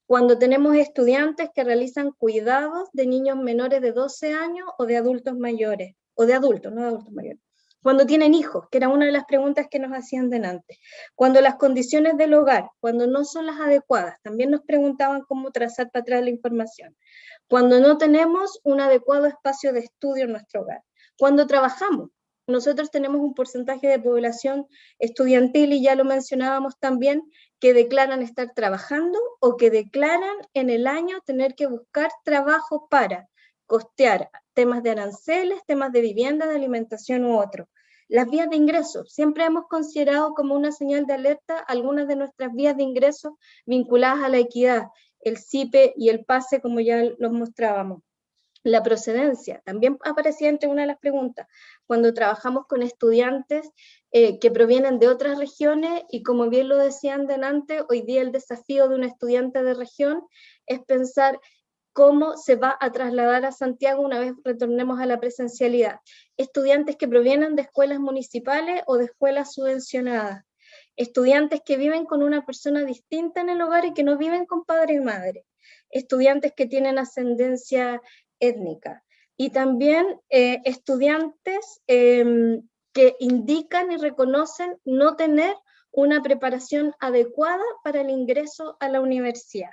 cuando tenemos estudiantes que realizan cuidados de niños menores de 12 años o de adultos mayores, o de adultos, no de adultos mayores, cuando tienen hijos, que era una de las preguntas que nos hacían delante, cuando las condiciones del hogar, cuando no son las adecuadas, también nos preguntaban cómo trazar para atrás la información, cuando no tenemos un adecuado espacio de estudio en nuestro hogar, cuando trabajamos. Nosotros tenemos un porcentaje de población estudiantil, y ya lo mencionábamos también, que declaran estar trabajando o que declaran en el año tener que buscar trabajo para costear temas de aranceles, temas de vivienda, de alimentación u otro. Las vías de ingreso, siempre hemos considerado como una señal de alerta algunas de nuestras vías de ingreso vinculadas a la equidad, el CIPE y el PASE, como ya los mostrábamos. La procedencia también aparecía entre una de las preguntas, cuando trabajamos con estudiantes que provienen de otras regiones, y como bien lo decían delante, hoy día el desafío de un estudiante de región es pensar cómo se va a trasladar a Santiago una vez retornemos a la presencialidad. Estudiantes que provienen de escuelas municipales o de escuelas subvencionadas. Estudiantes que viven con una persona distinta en el hogar y que no viven con padre y madre. Estudiantes que tienen ascendencia étnica. Y también estudiantes que indican y reconocen no tener una preparación adecuada para el ingreso a la universidad.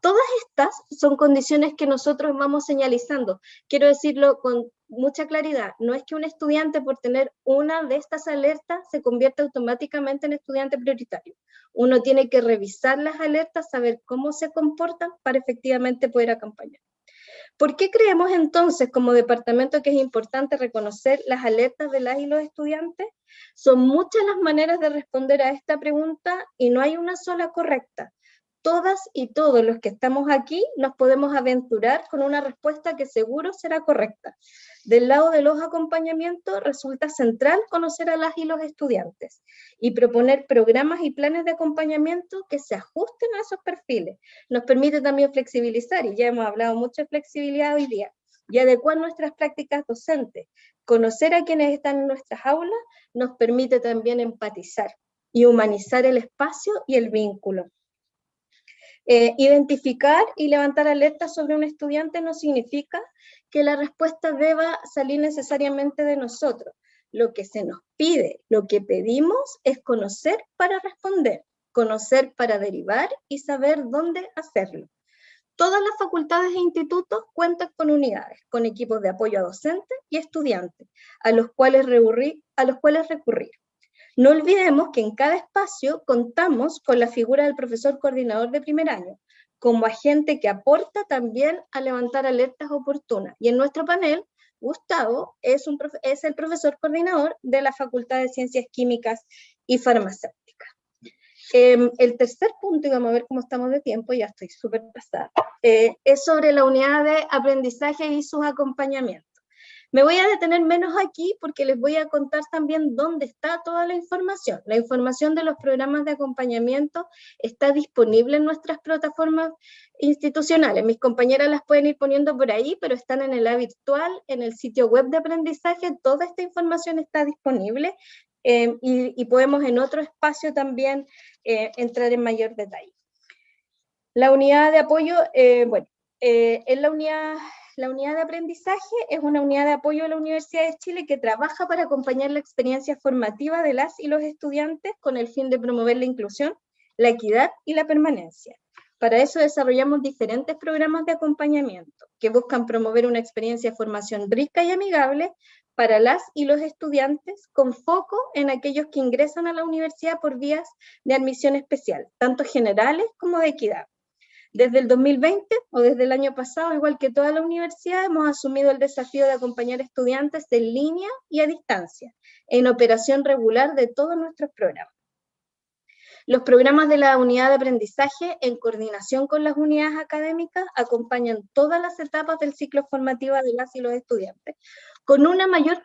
Todas estas son condiciones que nosotros vamos señalizando. Quiero decirlo con mucha claridad, no es que un estudiante por tener una de estas alertas se convierta automáticamente en estudiante prioritario. Uno tiene que revisar las alertas, saber cómo se comportan para efectivamente poder acompañar. ¿Por qué creemos entonces como departamento que es importante reconocer las alertas de las y los estudiantes? Son muchas las maneras de responder a esta pregunta y no hay una sola correcta. Todas y todos los que estamos aquí nos podemos aventurar con una respuesta que seguro será correcta. Del lado de los acompañamientos resulta central conocer a las y los estudiantes y proponer programas y planes de acompañamiento que se ajusten a esos perfiles. Nos permite también flexibilizar, y ya hemos hablado mucho de flexibilidad hoy día, y adecuar nuestras prácticas docentes. Conocer a quienes están en nuestras aulas nos permite también empatizar y humanizar el espacio y el vínculo. Identificar y levantar alertas sobre un estudiante no significa que la respuesta deba salir necesariamente de nosotros. Lo que se nos pide, lo que pedimos es conocer para responder, conocer para derivar y saber dónde hacerlo. Todas las facultades e institutos cuentan con unidades, con equipos de apoyo a docentes y estudiantes, a los cuales recurrir. No olvidemos que en cada espacio contamos con la figura del profesor coordinador de primer año, como agente que aporta también a levantar alertas oportunas. Y en nuestro panel, Gustavo es el profesor coordinador de la Facultad de Ciencias Químicas y Farmacéuticas. El tercer punto, y vamos a ver cómo estamos de tiempo, ya estoy súper pasada, es sobre la unidad de aprendizaje y sus acompañamientos. Me voy a detener menos aquí porque les voy a contar también dónde está toda la información. La información de los programas de acompañamiento está disponible en nuestras plataformas institucionales. Mis compañeras las pueden ir poniendo por ahí, pero están en el A virtual, en el sitio web de aprendizaje. Toda esta información está disponible y podemos en otro espacio también entrar en mayor detalle. La unidad de apoyo, la unidad de aprendizaje es una unidad de apoyo de la Universidad de Chile que trabaja para acompañar la experiencia formativa de las y los estudiantes con el fin de promover la inclusión, la equidad y la permanencia. Para eso desarrollamos diferentes programas de acompañamiento que buscan promover una experiencia de formación rica y amigable para las y los estudiantes, con foco en aquellos que ingresan a la universidad por vías de admisión especial, tanto generales como de equidad. Desde el 2020, o desde el año pasado, igual que toda la universidad, hemos asumido el desafío de acompañar estudiantes en línea y a distancia, en operación regular de todos nuestros programas. Los programas de la unidad de aprendizaje, en coordinación con las unidades académicas, acompañan todas las etapas del ciclo formativo de las y los estudiantes, con una mayor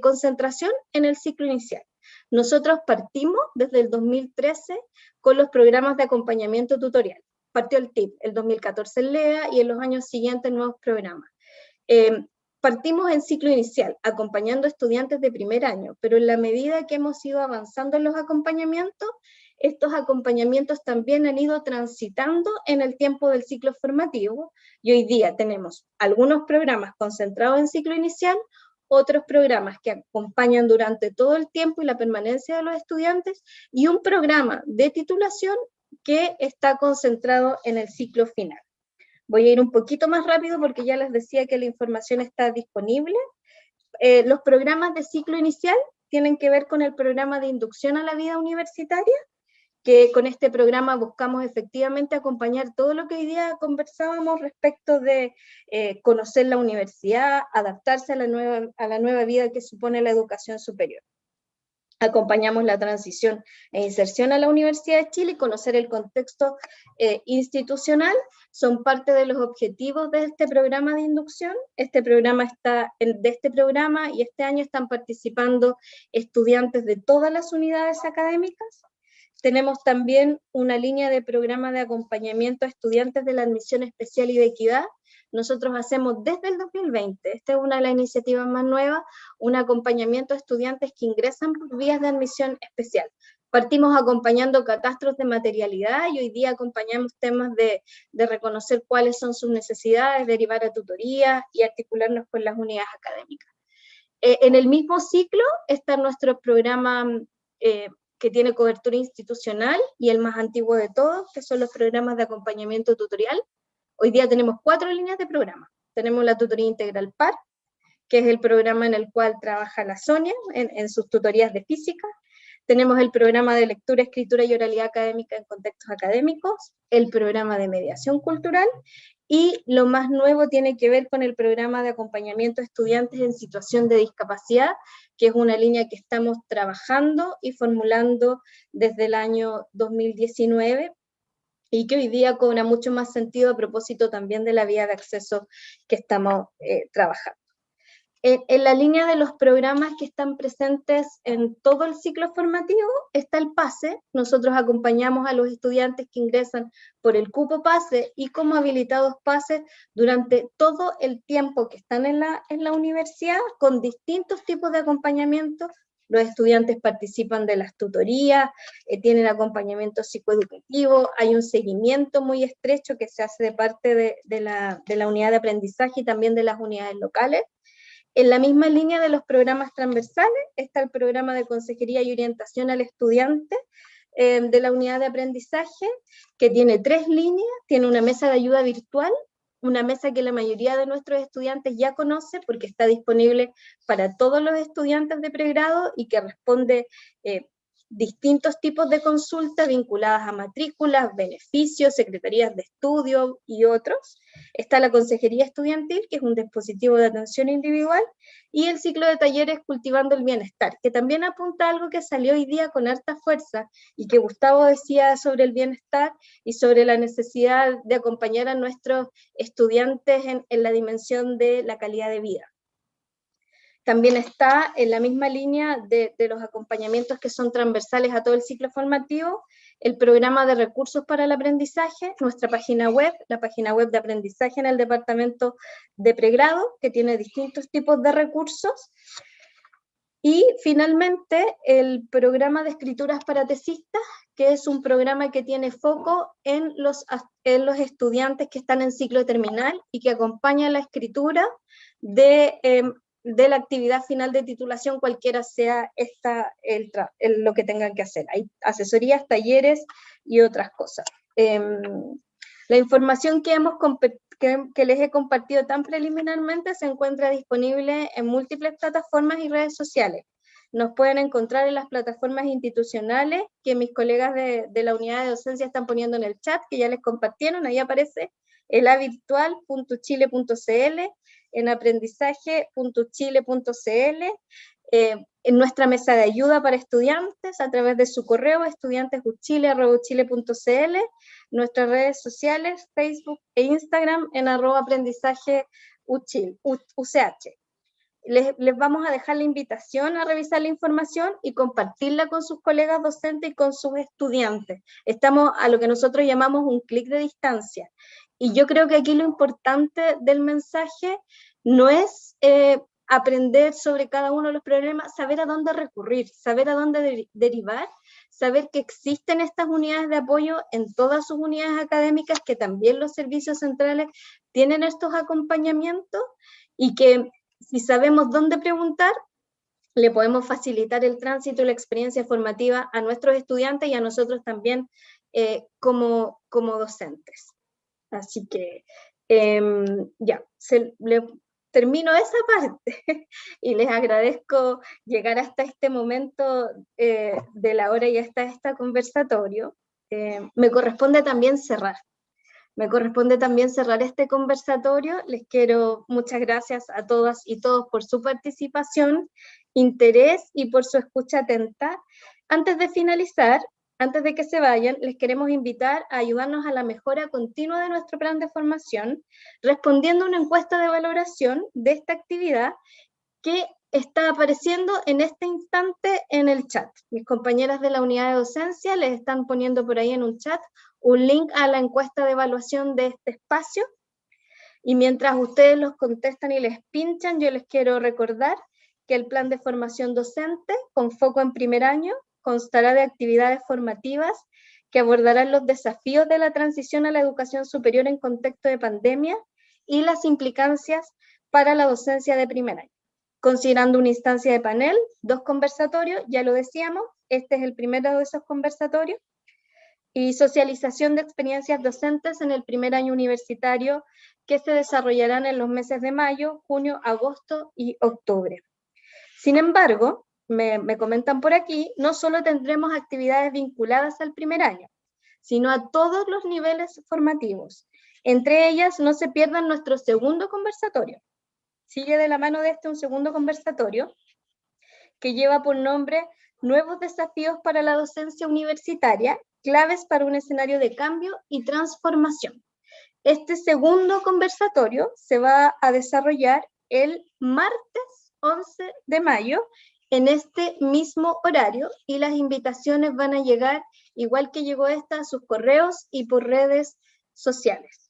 concentración en el ciclo inicial. Nosotros partimos desde el 2013 con los programas de acompañamiento tutorial. Partió el TIP, el 2014 el LEA y en los años siguientes nuevos programas. Partimos en ciclo inicial, acompañando estudiantes de primer año, pero en la medida que hemos ido avanzando en los acompañamientos, estos acompañamientos también han ido transitando en el tiempo del ciclo formativo, y hoy día tenemos algunos programas concentrados en ciclo inicial, otros programas que acompañan durante todo el tiempo y la permanencia de los estudiantes, y un programa de titulación que está concentrado en el ciclo final. Voy a ir un poquito más rápido porque ya les decía que la información está disponible. Los programas de ciclo inicial tienen que ver con el programa de inducción a la vida universitaria, que con este programa buscamos efectivamente acompañar todo lo que hoy día conversábamos respecto de conocer la universidad, adaptarse a la nueva vida que supone la educación superior. Acompañamos la transición e inserción a la Universidad de Chile y conocer el contexto institucional, son parte de los objetivos de este programa de inducción. Este programa y este año están participando estudiantes de todas las unidades académicas. Tenemos también una línea de programa de acompañamiento a estudiantes de la admisión especial y de equidad. Nosotros hacemos desde el 2020, esta es una de las iniciativas más nuevas, un acompañamiento a estudiantes que ingresan por vías de admisión especial. Partimos acompañando catastros de materialidad y hoy día acompañamos temas de reconocer cuáles son sus necesidades, derivar a tutoría y articularnos con las unidades académicas. En el mismo ciclo está nuestro programa que tiene cobertura institucional y el más antiguo de todos, que son los programas de acompañamiento tutorial. Hoy día tenemos 4 líneas de programa. Tenemos la tutoría integral PAR, que es el programa en el cual trabaja la Sonia en sus tutorías de física. Tenemos el programa de lectura, escritura y oralidad académica en contextos académicos, el programa de mediación cultural, y lo más nuevo tiene que ver con el programa de acompañamiento a estudiantes en situación de discapacidad, que es una línea que estamos trabajando y formulando desde el año 2019, y que hoy día cobra mucho más sentido a propósito también de la vía de acceso que estamos trabajando. En la línea de los programas que están presentes en todo el ciclo formativo está el PASE. Nosotros acompañamos a los estudiantes que ingresan por el cupo PASE y como habilitados PASE durante todo el tiempo que están en la universidad, con distintos tipos de acompañamiento. Los estudiantes participan de las tutorías, tienen acompañamiento psicoeducativo, hay un seguimiento muy estrecho que se hace de parte de la unidad de aprendizaje y también de las unidades locales. En la misma línea de los programas transversales está el programa de consejería y orientación al estudiante de la unidad de aprendizaje, que tiene 3 líneas, tiene una mesa de ayuda virtual, una mesa que la mayoría de nuestros estudiantes ya conoce porque está disponible para todos los estudiantes de pregrado y que responde distintos tipos de consultas vinculadas a matrículas, beneficios, secretarías de estudio y otros. Está la consejería estudiantil, que es un dispositivo de atención individual, y el ciclo de talleres Cultivando el Bienestar, que también apunta a algo que salió hoy día con harta fuerza y que Gustavo decía sobre el bienestar y sobre la necesidad de acompañar a nuestros estudiantes en la dimensión de la calidad de vida. También está en la misma línea de los acompañamientos que son transversales a todo el ciclo formativo, el programa de recursos para el aprendizaje, nuestra página web, la página web de aprendizaje en el departamento de pregrado, que tiene distintos tipos de recursos. Y finalmente el programa de escrituras para tesistas, que es un programa que tiene foco en los estudiantes que están en ciclo terminal y que acompaña la escritura de la actividad final de titulación, cualquiera sea lo que tengan que hacer. Hay asesorías, talleres y otras cosas. La información que les he compartido tan preliminarmente se encuentra disponible en múltiples plataformas y redes sociales. Nos pueden encontrar en las plataformas institucionales que mis colegas de la unidad de docencia están poniendo en el chat, que ya les compartieron. Ahí aparece el avirtual.chile.cl, en aprendizaje.chile.cl, en nuestra mesa de ayuda para estudiantes a través de su correo estudiantesuchile@uchile.cl, nuestras redes sociales, Facebook e Instagram en @aprendizaje_UCH. Les vamos a dejar la invitación a revisar la información y compartirla con sus colegas docentes y con sus estudiantes. Estamos a lo que nosotros llamamos un clic de distancia. Y yo creo que aquí lo importante del mensaje no es aprender sobre cada uno de los problemas, saber a dónde recurrir, saber a dónde derivar, saber que existen estas unidades de apoyo en todas sus unidades académicas, que también los servicios centrales tienen estos acompañamientos, y que si sabemos dónde preguntar, le podemos facilitar el tránsito y la experiencia formativa a nuestros estudiantes y a nosotros también como docentes. Así que ya, termino esa parte y les agradezco llegar hasta este momento de la hora y hasta este conversatorio. Me corresponde también cerrar. Este conversatorio. Les quiero muchas gracias a todas y todos por su participación, interés y por su escucha atenta. Antes de finalizar, antes de que se vayan, les queremos invitar a ayudarnos a la mejora continua de nuestro plan de formación, respondiendo a una encuesta de valoración de esta actividad que está apareciendo en este instante en el chat. Mis compañeras de la unidad de docencia les están poniendo por ahí en un chat un link a la encuesta de evaluación de este espacio, y mientras ustedes los contestan y les pinchan, yo les quiero recordar que el plan de formación docente, con foco en primer año, constará de actividades formativas que abordarán los desafíos de la transición a la educación superior en contexto de pandemia y las implicancias para la docencia de primer año. Considerando una instancia de panel, 2 conversatorios, ya lo decíamos, este es el primero de esos conversatorios, y socialización de experiencias docentes en el primer año universitario que se desarrollarán en los meses de mayo, junio, agosto y octubre. Sin embargo, me comentan por aquí, no solo tendremos actividades vinculadas al primer año, sino a todos los niveles formativos. Entre ellas, no se pierdan nuestro segundo conversatorio. Sigue de la mano de este un segundo conversatorio que lleva por nombre Nuevos desafíos para la docencia universitaria, claves para un escenario de cambio y transformación. Este segundo conversatorio se va a desarrollar el martes 11 de mayo en este mismo horario, y las invitaciones van a llegar, igual que llegó esta, a sus correos y por redes sociales.